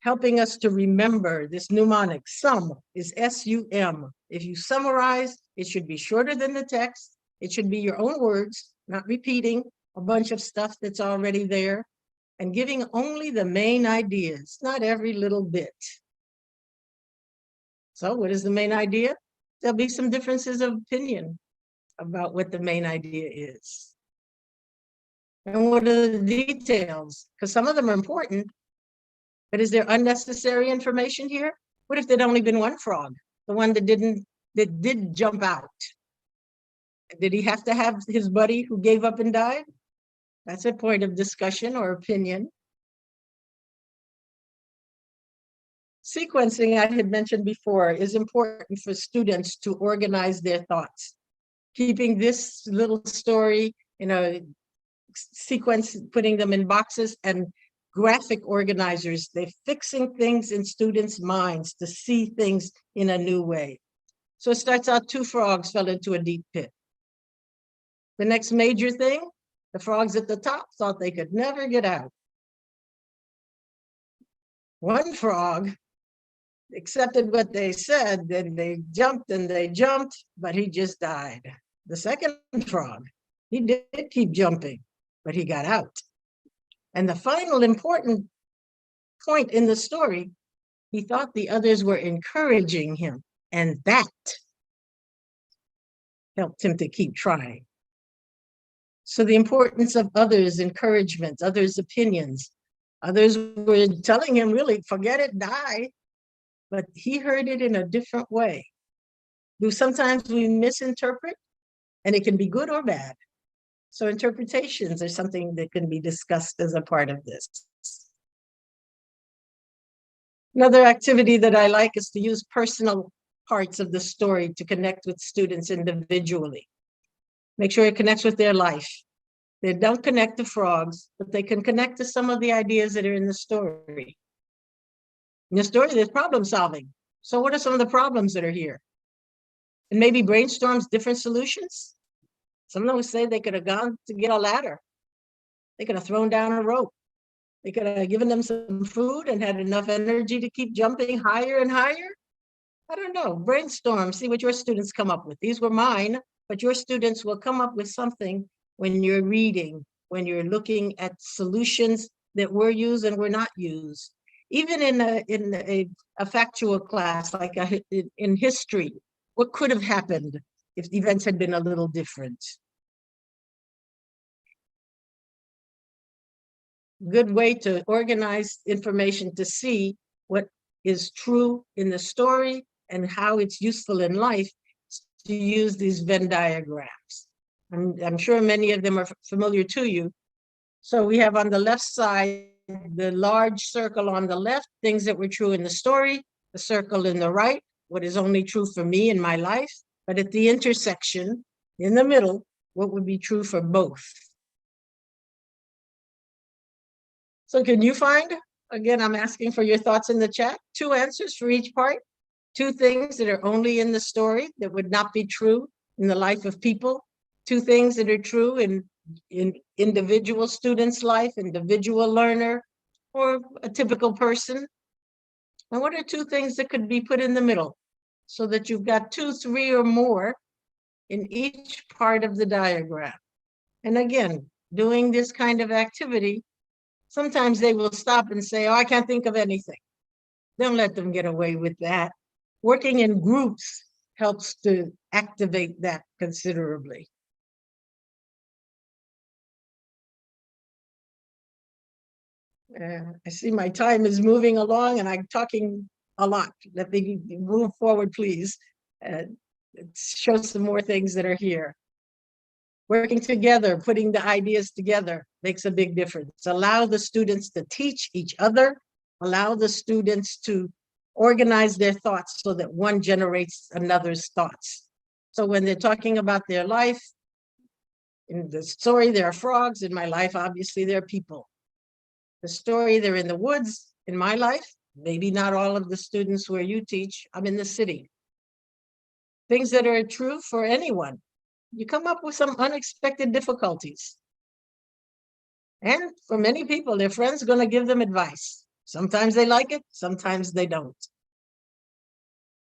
helping us to remember this mnemonic. Sum is S-U-M. If you summarize, it should be shorter than the text. It should be your own words, not repeating a bunch of stuff that's already there, and giving only the main ideas, not every little bit. So what is the main idea? There'll be some differences of opinion about what the main idea is. And what are the details? Because some of them are important, but is there unnecessary information here? What if there'd only been one frog, the one that did jump out? Did he have to have his buddy who gave up and died? That's a point of discussion or opinion. Sequencing, I had mentioned before, is important for students to organize their thoughts. Keeping this little story in a sequence, putting them in boxes, and graphic organizers, they're fixing things in students' minds to see things in a new way. So it starts out 2 frogs fell into a deep pit. The next major thing, the frogs at the top thought they could never get out. One frog accepted what they said, then they jumped and they jumped, but he just died. The second frog, he did keep jumping, but he got out. And the final important point in the story, he thought the others were encouraging him, and that helped him to keep trying. So the importance of others' encouragement, others' opinions. Others were telling him, really, forget it, die. But he heard it in a different way. Sometimes we misinterpret, and it can be good or bad. So interpretations are something that can be discussed as a part of this. Another activity that I like is to use personal parts of the story to connect with students individually. Make sure it connects with their life. They don't connect to frogs, but they can connect to some of the ideas that are in the story. In the story, there's problem solving. So what are some of the problems that are here? And maybe brainstorms different solutions. Some of them say they could have gone to get a ladder. They could have thrown down a rope. They could have given them some food and had enough energy to keep jumping higher and higher. I don't know, brainstorm, see what your students come up with. These were mine, but your students will come up with something when you're reading, when you're looking at solutions that were used and were not used. Even in a factual class, like in history, what could have happened if the events had been a little different? Good way to organize information to see what is true in the story and how it's useful in life, to use these Venn diagrams. I'm sure many of them are familiar to you. So we have on the left side, the large circle on the left, things that were true in the story, the circle in the right, what is only true for me in my life, but at the intersection, in the middle, what would be true for both. So can you find, again, I'm asking for your thoughts in the chat, 2 answers for each part, 2 things that are only in the story that would not be true in the life of people, 2 things that are true in individual student's life, individual learner, or a typical person. And what are 2 things that could be put in the middle so that you've got 2, 3, or more in each part of the diagram? And again, doing this kind of activity, sometimes they will stop and say, oh, I can't think of anything. Don't let them get away with that. Working in groups helps to activate that considerably. I see my time is moving along and I'm talking a lot. Let me move forward, please. Show some more things that are here. Working together, putting the ideas together makes a big difference. Allow the students to teach each other, allow the students to organize their thoughts so that one generates another's thoughts. So when they're talking about their life, in the story, there are frogs. In my life, obviously, there are people. The story, they're in the woods. In my life, maybe not all of the students where you teach, I'm in the city. Things that are true for anyone. You come up with some unexpected difficulties. And for many people, their friends are going to give them advice. Sometimes they like it, sometimes they don't.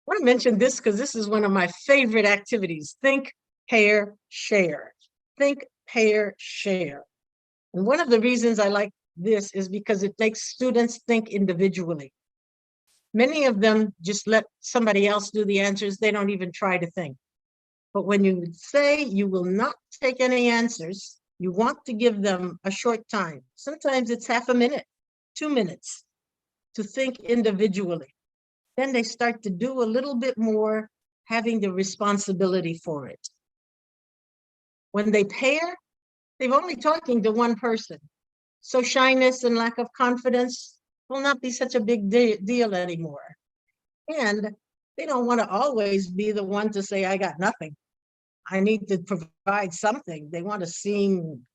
I want to mention this because this is one of my favorite activities. Think, pair, share. Think, pair, share. And one of the reasons I like this is because it makes students think individually. Many of them just let somebody else do the answers. They don't even try to think. But when you say you will not take any answers, you want to give them a short time. Sometimes it's half a minute, 2 minutes to think individually. Then they start to do a little bit more, having the responsibility for it. When they pair, they're only talking to one person. So shyness and lack of confidence will not be such a big deal anymore. And they don't want to always be the one to say, I got nothing. I need to provide something. They want to seem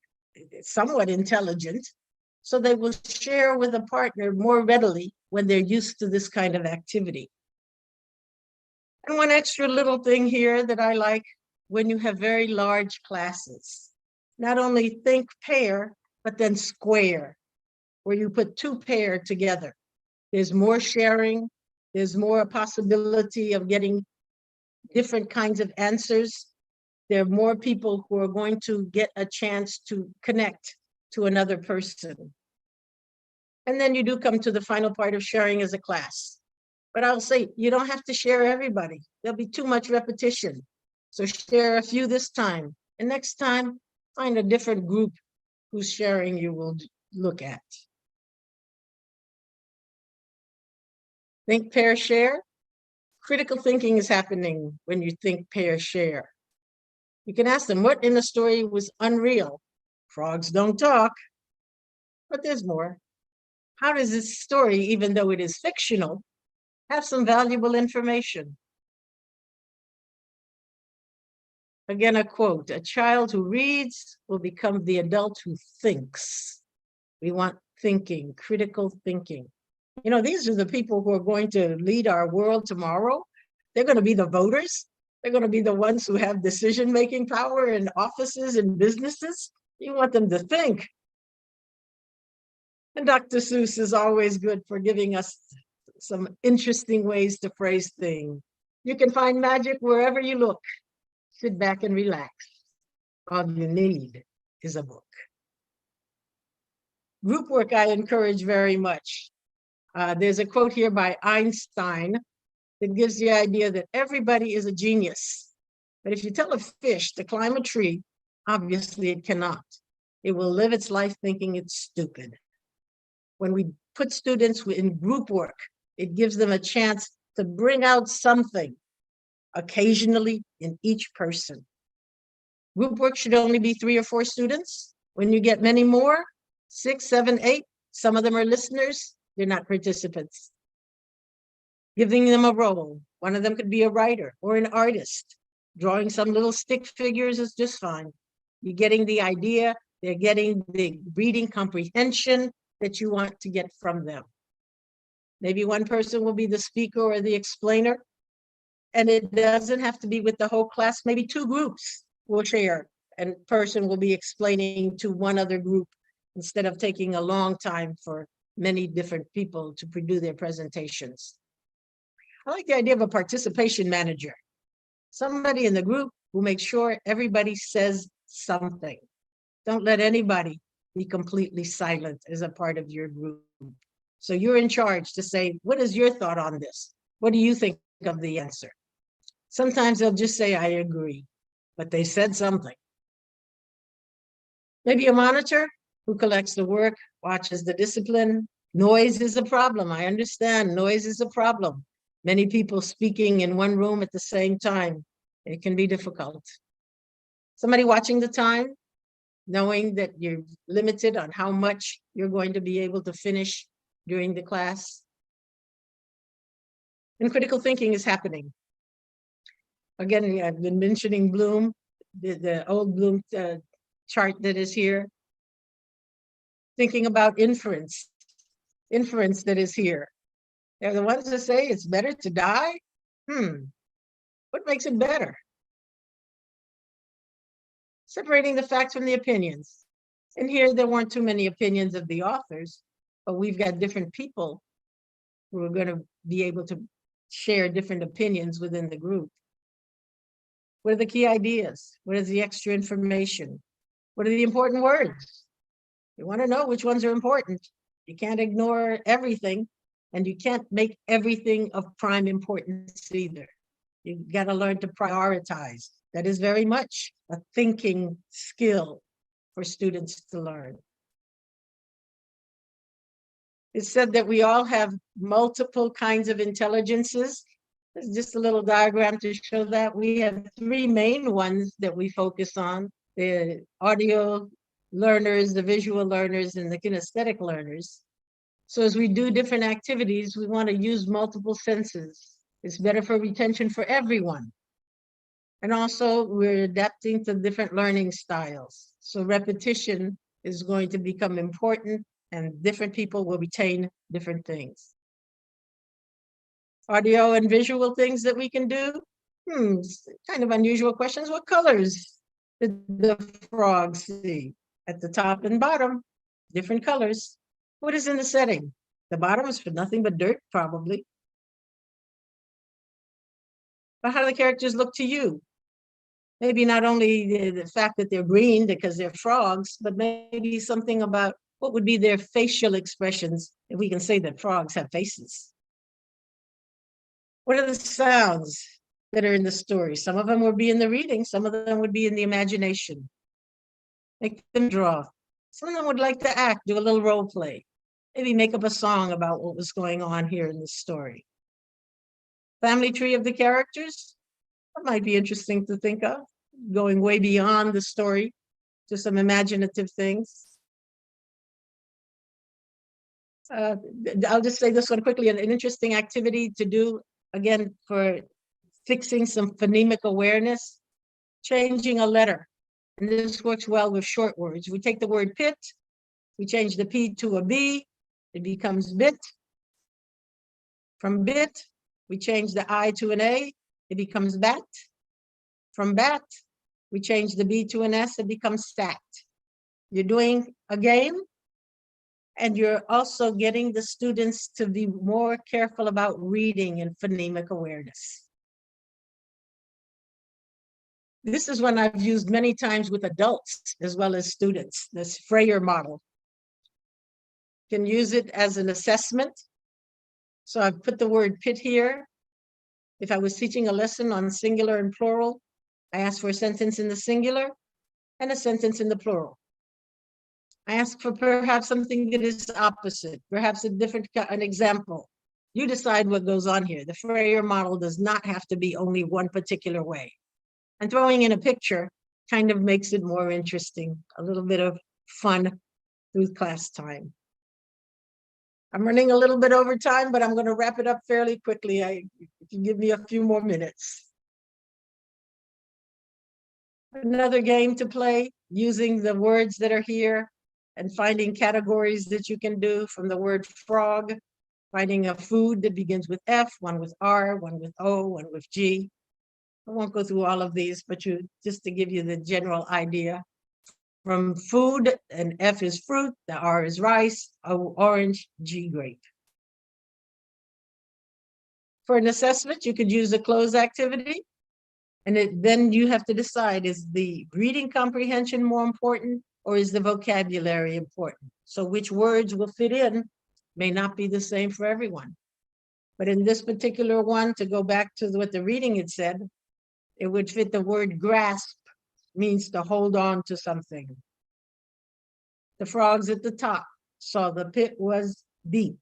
somewhat intelligent. So they will share with a partner more readily when they're used to this kind of activity. And one extra little thing here that I like, when you have very large classes, not only think pair, but then square, where you put two pair together. There's more sharing. There's more possibility of getting different kinds of answers. There are more people who are going to get a chance to connect to another person. And then you do come to the final part of sharing as a class. But I'll say, you don't have to share everybody. There'll be too much repetition. So share a few this time. And next time, find a different group whose sharing you will look at. Think, pair, share. Critical thinking is happening when you think, pair, share. You can ask them what in the story was unreal. Frogs don't talk, but there's more. How does this story, even though it is fictional, have some valuable information? Again, a quote, a child who reads will become the adult who thinks. We want thinking, critical thinking. You know, these are the people who are going to lead our world tomorrow. They're going to be the voters. They're going to be the ones who have decision-making power in offices and businesses. You want them to think. And Dr. Seuss is always good for giving us some interesting ways to phrase things. You can find magic wherever you look. Sit back and relax. All you need is a book. Group work I encourage very much. There's a quote here by Einstein that gives the idea that everybody is a genius. But if you tell a fish to climb a tree, obviously it cannot. It will live its life thinking it's stupid. When we put students in group work, it gives them a chance to bring out something occasionally in each person. Group work should only be 3 or 4 students. When you get many more, 6, 7, 8, some of them are listeners, they're not participants. Giving them a role. One of them could be a writer or an artist. Drawing some little stick figures is just fine. You're getting the idea, they're getting the reading comprehension that you want to get from them. Maybe one person will be the speaker or the explainer, and it doesn't have to be with the whole class. Maybe 2 groups will share, and person will be explaining to one other group instead of taking a long time for many different people to do their presentations. I like the idea of a participation manager, somebody in the group who makes sure everybody says something. Don't let anybody be completely silent as a part of your group. So you're in charge to say, what is your thought on this? What do you think of the answer? Sometimes they'll just say, I agree, but they said something. Maybe a monitor who collects the work, watches the discipline. Noise is a problem. I understand noise is a problem. Many people speaking in one room at the same time. It can be difficult. Somebody watching the time, knowing that you're limited on how much you're going to be able to finish during the class. And critical thinking is happening. Again, I've been mentioning Bloom, the old Bloom chart that is here. Thinking about inference that is here. They're the ones that say it's better to die. What makes it better? Separating the facts from the opinions. And here there weren't too many opinions of the authors, but we've got different people who are going to be able to share different opinions within the group. What are the key ideas? What is the extra information? What are the important words? You want to know which ones are important. You can't ignore everything, and you can't make everything of prime importance either. You've got to learn to prioritize. That is very much a thinking skill for students to learn. It's said that we all have multiple kinds of intelligences. There's just a little diagram to show that. We have three main ones that we focus on: the audio learners, the visual learners, and the kinesthetic learners. So as we do different activities, we want to use multiple senses. It's better for retention for everyone. And also we're adapting to different learning styles. So repetition is going to become important, and different people will retain different things. Audio and visual things that we can do. Kind of unusual questions. What colors did the frog see? At the top and bottom, different colors. What is in the setting? The bottom is for nothing but dirt, probably. But how do the characters look to you? Maybe not only the fact that they're green because they're frogs, but maybe something about what would be their facial expressions, if we can say that frogs have faces. What are the sounds that are in the story? Some of them would be in the reading, some of them would be in the imagination. Make them draw. Some of them would like to act, do a little role play. Maybe make up a song about what was going on here in this story. Family tree of the characters. That might be interesting to think of, going way beyond the story to some imaginative things. I'll just say this one quickly, an interesting activity to do, again, for fixing some phonemic awareness, changing a letter. And this works well with short words. We take the word pit, we change the P to a B, it becomes bit. From bit, we change the I to an A, it becomes bat. From bat, we change the B to an S, it becomes stat. You're doing a game, and you're also getting the students to be more careful about reading and phonemic awareness. This is one I've used many times with adults as well as students, this Freyer model. You can use it as an assessment. So I've put the word pit here. If I was teaching a lesson on singular and plural, I ask for a sentence in the singular and a sentence in the plural. I ask for perhaps something that is opposite, perhaps an example. You decide what goes on here. The Freyer model does not have to be only one particular way. And throwing in a picture kind of makes it more interesting, a little bit of fun through class time. I'm running a little bit over time, but I'm going to wrap it up fairly quickly. If you give me a few more minutes. Another game to play using the words that are here and finding categories that you can do from the word frog, finding a food that begins with F, one with R, one with O, one with G. I won't go through all of these, but just to give you the general idea. From food, and F is fruit, the R is rice, O orange, G grape. For an assessment, you could use a cloze activity, and then you have to decide, is the reading comprehension more important or is the vocabulary important? So which words will fit in may not be the same for everyone. But in this particular one, to go back to what the reading had said, it would fit the word grasp, means to hold on to something. The frogs at the top saw the pit was deep.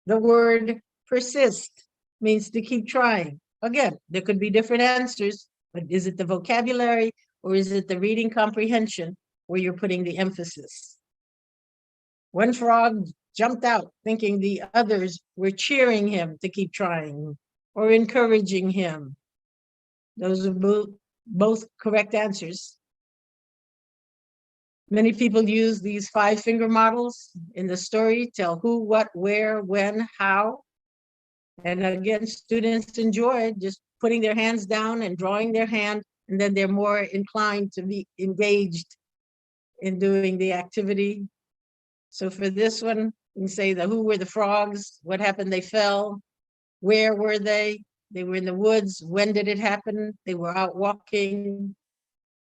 The word persist means to keep trying. Again, there could be different answers, but is it the vocabulary or is it the reading comprehension where you're putting the emphasis? One frog jumped out thinking the others were cheering him to keep trying or encouraging him. Those are both correct answers. Many people use these 5-finger models in the story, tell who, what, where, when, how. And again, students enjoy just putting their hands down and drawing their hand, and then they're more inclined to be engaged in doing the activity. So for this one, you can say the who were the frogs, what happened, they fell, where were they? They were in the woods. When did it happen? They were out walking.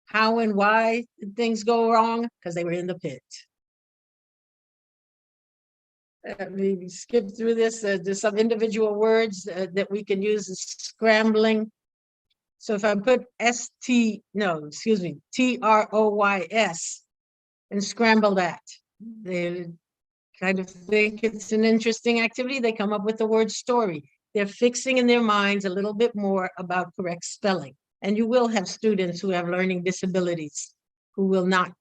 How and why did things go wrong? Because they were in the pit. We skip through this. There's some individual words that we can use as scrambling. So if I put TROYS and scramble that, they kind of think it's an interesting activity. They come up with the word story. They're fixing in their minds a little bit more about correct spelling. And you will have students who have learning disabilities who will not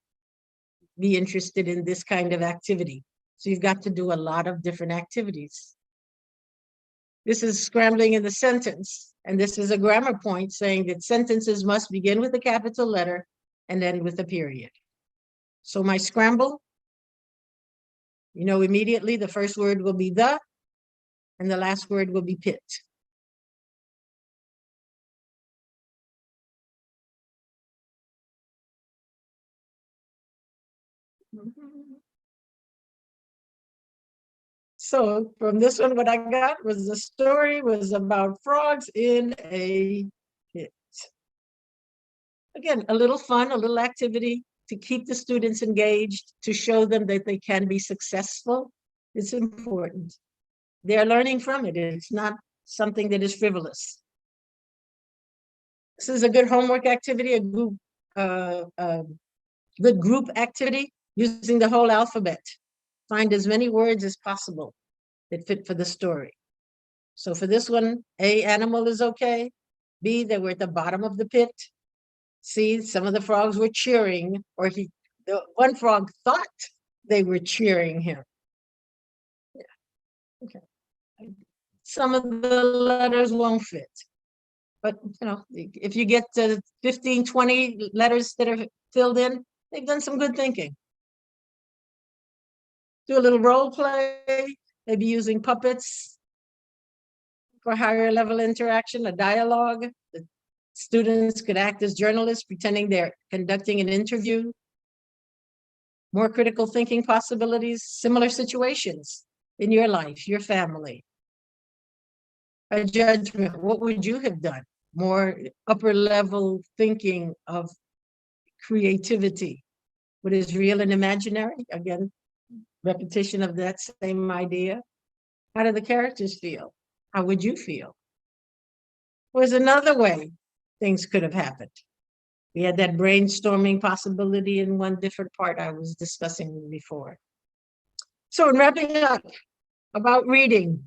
be interested in this kind of activity. So you've got to do a lot of different activities. This is scrambling in the sentence. And this is a grammar point saying that sentences must begin with a capital letter and end with a period. So my scramble, you know, immediately the first word will be the, and the last word will be pit. So from this one, what I got was the story was about frogs in a pit. Again, a little fun, a little activity to keep the students engaged, to show them that they can be successful. It's important. They're learning from it. It's not something that is frivolous. This is a good homework activity, a group, good group activity using the whole alphabet. Find as many words as possible that fit for the story. So for this one, A, animal is okay. B, they were at the bottom of the pit. C, some of the frogs were cheering, or the one frog thought they were cheering him. Yeah. Okay. Some of the letters won't fit. But, you know, if you get 15, 20 letters that are filled in, they've done some good thinking. Do a little role play, maybe using puppets for higher level interaction, a dialogue. The students could act as journalists, pretending they're conducting an interview. More critical thinking possibilities, similar situations in your life, your family. A judgment, what would you have done? More upper level thinking of creativity. What is real and imaginary? Again, repetition of that same idea. How do the characters feel? How would you feel? Was another way things could have happened. We had that brainstorming possibility in one different part I was discussing before. So in wrapping up about reading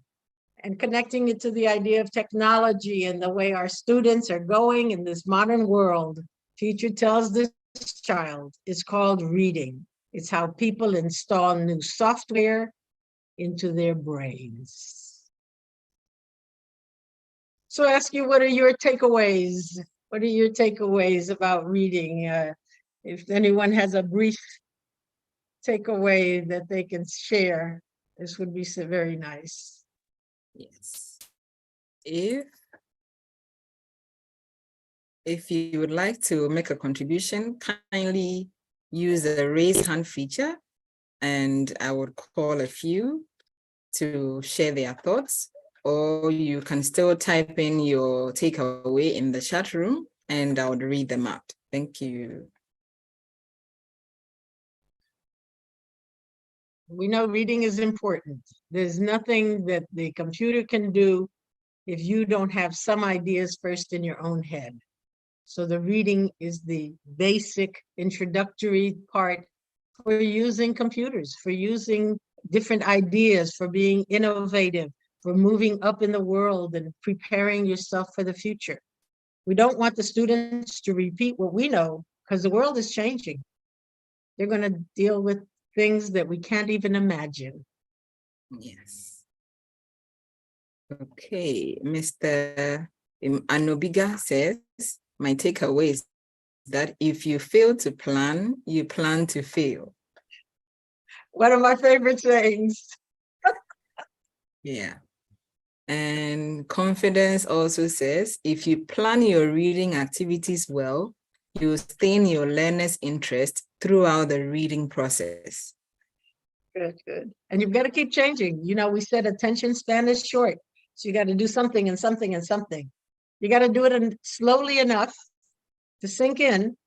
and connecting it to the idea of technology and the way our students are going in this modern world, teacher tells this child, it's called reading. It's how people install new software into their brains. So I ask you, what are your takeaways? What are your takeaways about reading? If anyone has a brief takeaway that they can share, this would be so very nice. Yes. If you would like to make a contribution, kindly use the raise hand feature, and I would call a few to share their thoughts, or you can still type in your takeaway in the chat room and I would read them out. Thank you. We know reading is important. There's nothing that the computer can do if you don't have some ideas first in your own head. So the reading is the basic introductory part for using computers, for using different ideas, for being innovative, for moving up in the world and preparing yourself for the future. We don't want the students to repeat what we know because the world is changing. They're going to deal with things that we can't even imagine. Yes. Okay, Mr. Anobiga says, my takeaway is that if you fail to plan, you plan to fail. One of my favorite sayings. Yeah. And Confidence also says, if you plan your reading activities well, you sustain your learner's interest throughout the reading process. Good, good. And you've got to keep changing. You know, we said attention span is short. So you got to do something and something and something. You got to do it slowly enough to sink in,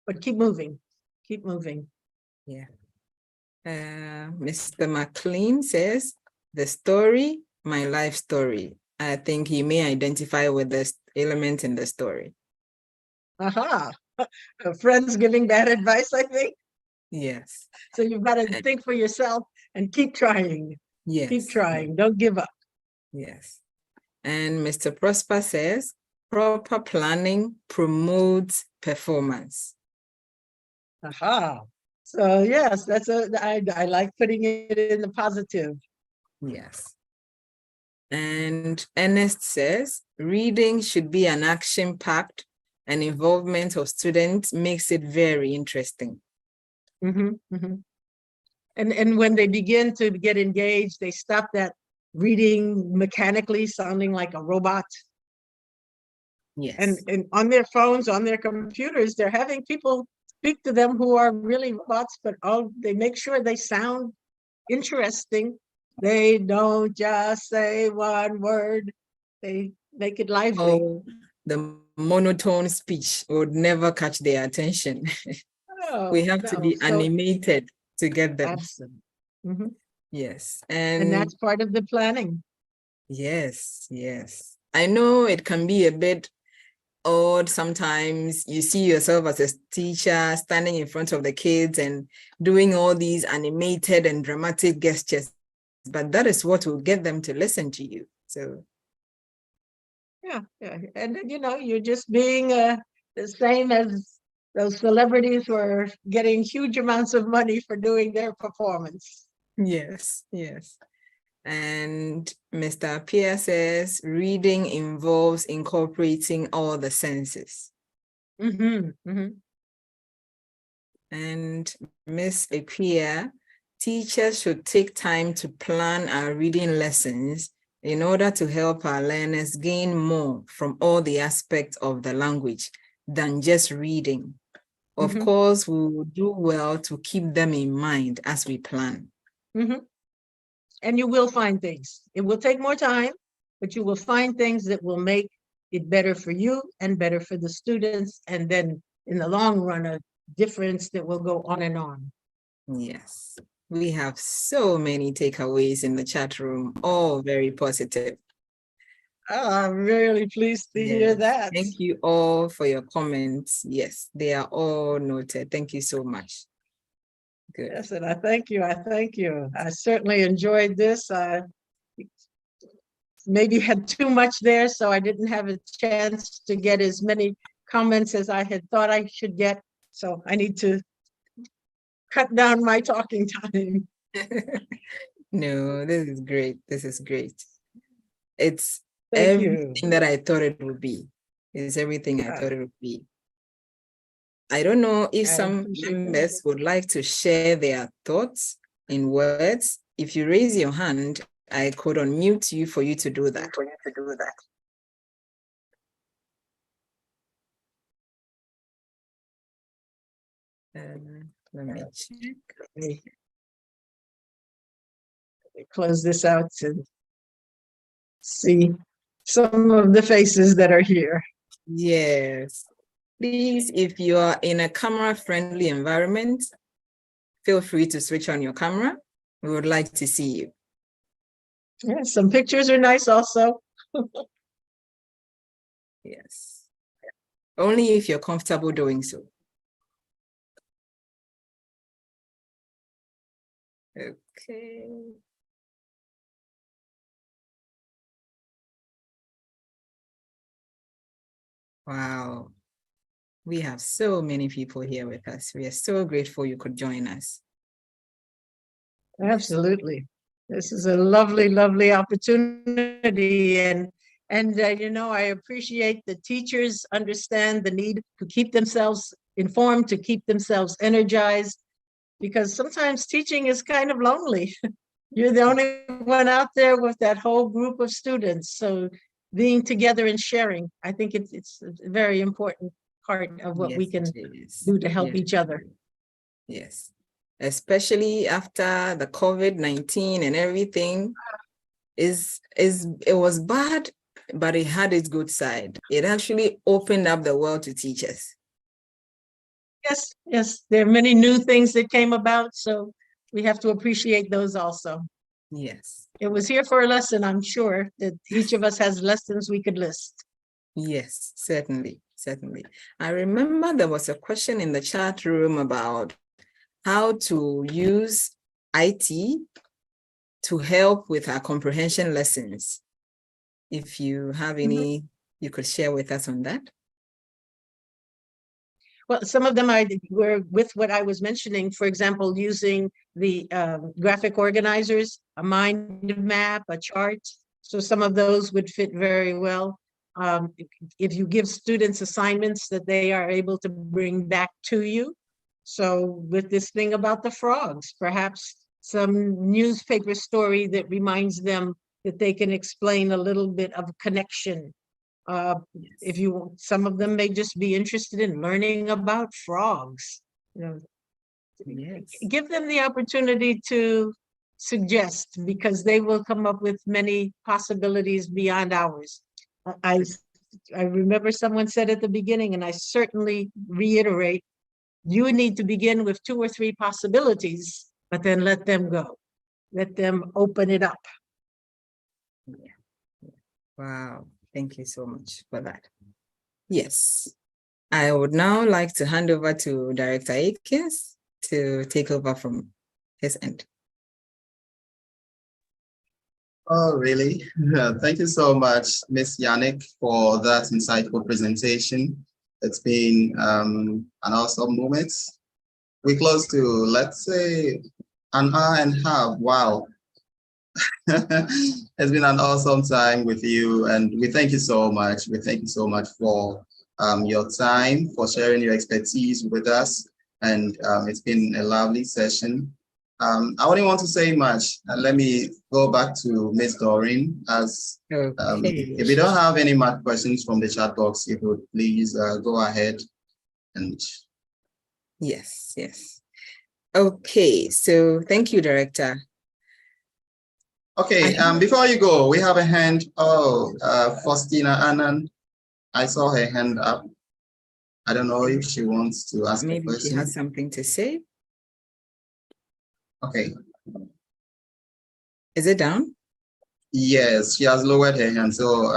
but keep moving. Keep moving. Yeah. Mr. McLean says, the story, my life story. I think he may identify with this element in the story. Aha. Friends giving bad advice, I think. Yes. So you've got to think for yourself and keep trying. Yes. Keep trying. Don't give up. Yes. And Mr. Prosper says, proper planning promotes performance. Aha. So yes, I like putting it in the positive. Yes. And Ernest says, reading should be an action-packed, and involvement of students makes it very interesting. Mm-hmm, mm-hmm. And when they begin to get engaged, they stop that reading mechanically, sounding like a robot. Yes. And on their phones, on their computers, they're having people speak to them who are really robots, but they make sure they sound interesting. They don't just say one word. They make it lively. Oh, the monotone speech would never catch their attention. We have to be animated to get them. Absolutely. Mm-hmm. Yes. And that's part of the planning. Yes, yes. I know it can be a bit odd sometimes. You see yourself as a teacher standing in front of the kids and doing all these animated and dramatic gestures, but that is what will get them to listen to you. So yeah. And you know, you're just being the same as those celebrities who are getting huge amounts of money for doing their performance. yes. And Mr. Pierre says, reading involves incorporating all the senses. Mm-hmm, mm-hmm. And Miss Epia, teachers should take time to plan our reading lessons in order to help our learners gain more from all the aspects of the language than just reading. Of course, we will do well to keep them in mind as we plan. Mm-hmm. And you will find things. It will take more time, but you will find things that will make it better for you and better for the students. And then in the long run, a difference that will go on and on. Yes, we have so many takeaways in the chat room, all very positive. Oh, I'm really pleased to hear that. Thank you all for your comments. Yes, they are all noted. Thank you so much. Good. Yes, and I thank you. I thank you. I certainly enjoyed this. I maybe had too much there, so I didn't have a chance to get as many comments as I had thought I should get. So I need to cut down my talking time. No, this is great. This is great. It's Thank everything you. that I thought it would be. It's everything I thought it would be. I don't know if some members would like to share their thoughts in words. If you raise your hand, I could unmute you for you to do that. Let me check. Let me close this out and see some of the faces that are here. Yes. Please, if you are in a camera-friendly environment, feel free to switch on your camera. We would like to see you. Yeah, some pictures are nice also. Yes. Only if you're comfortable doing so. Okay. Wow. We have so many people here with us. We are so grateful you could join us. Absolutely. This is a lovely, lovely opportunity. And you know, I appreciate the teachers understand the need to keep themselves informed, to keep themselves energized, because sometimes teaching is kind of lonely. You're the only one out there with that whole group of students. So being together and sharing, I think it's a very important part of what we Yes, can it is. do to help Yes, each other. Yes. Especially after the COVID-19 and everything it was bad, but it had its good side. It actually opened up the world to teachers. Yes, yes, there are many new things that came about, so we have to appreciate those also. Yes. It was here for a lesson, I'm sure, that each of us has lessons we could list. Yes, certainly, certainly. I remember there was a question in the chat room about how to use IT to help with our comprehension lessons. If you have any, you could share with us on that. Well, some of them were with what I was mentioning, for example, using the graphic organizers, a mind map, a chart. So some of those would fit very well. If you give students assignments that they are able to bring back to you. So with this thing about the frogs, perhaps some newspaper story that reminds them that they can explain a little bit of connection. If you, some of them may just be interested in learning about frogs. You know, Yes. give them the opportunity to suggest, because they will come up with many possibilities beyond ours. I remember someone said at the beginning, and I certainly reiterate, you need to begin with 2 or 3 possibilities, but then let them go. Let them open it up. Yeah. Wow. Thank you so much for that. Yes. I would now like to hand over to Director Aikins to take over from his end. Oh, really? Thank you so much, Ms. Yannick, for that insightful presentation. It's been an awesome moment. We're close to, let's say, an hour and a half. Wow. It's been an awesome time with you, and we thank you so much. We thank you so much for your time, for sharing your expertise with us, and it's been a lovely session. I wouldn't want to say much. Let me go back to Ms. Doreen. As if you don't have any more questions from the chat box, you could please go ahead and. Yes, yes. Okay, so thank you, Director. Okay, before you go, we have a hand. Oh, Faustina Anand. I saw her hand up. I don't know if she wants to ask a question. Maybe she has something to say. Okay. Is it down? Yes, she has lowered her hand. So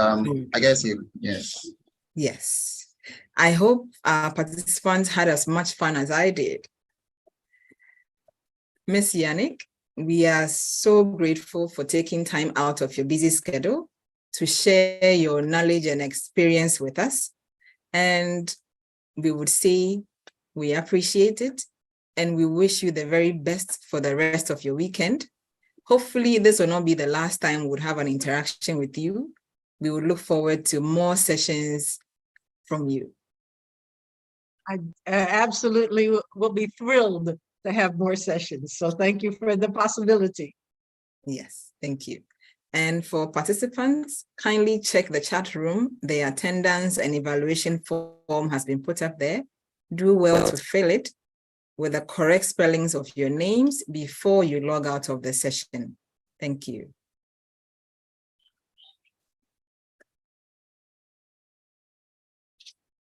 I guess yes. Yes. I hope our participants had as much fun as I did. Ms. Yannick, we are so grateful for taking time out of your busy schedule to share your knowledge and experience with us. And we would say we appreciate it and we wish you the very best for the rest of your weekend. Hopefully this will not be the last time we would have an interaction with you. We would look forward to more sessions from you. I absolutely will be thrilled to have more sessions. So thank you for the possibility. Yes, thank you. And for participants, kindly check the chat room. The attendance and evaluation form has been put up there. Do well to fill it with the correct spellings of your names before you log out of the session. Thank you.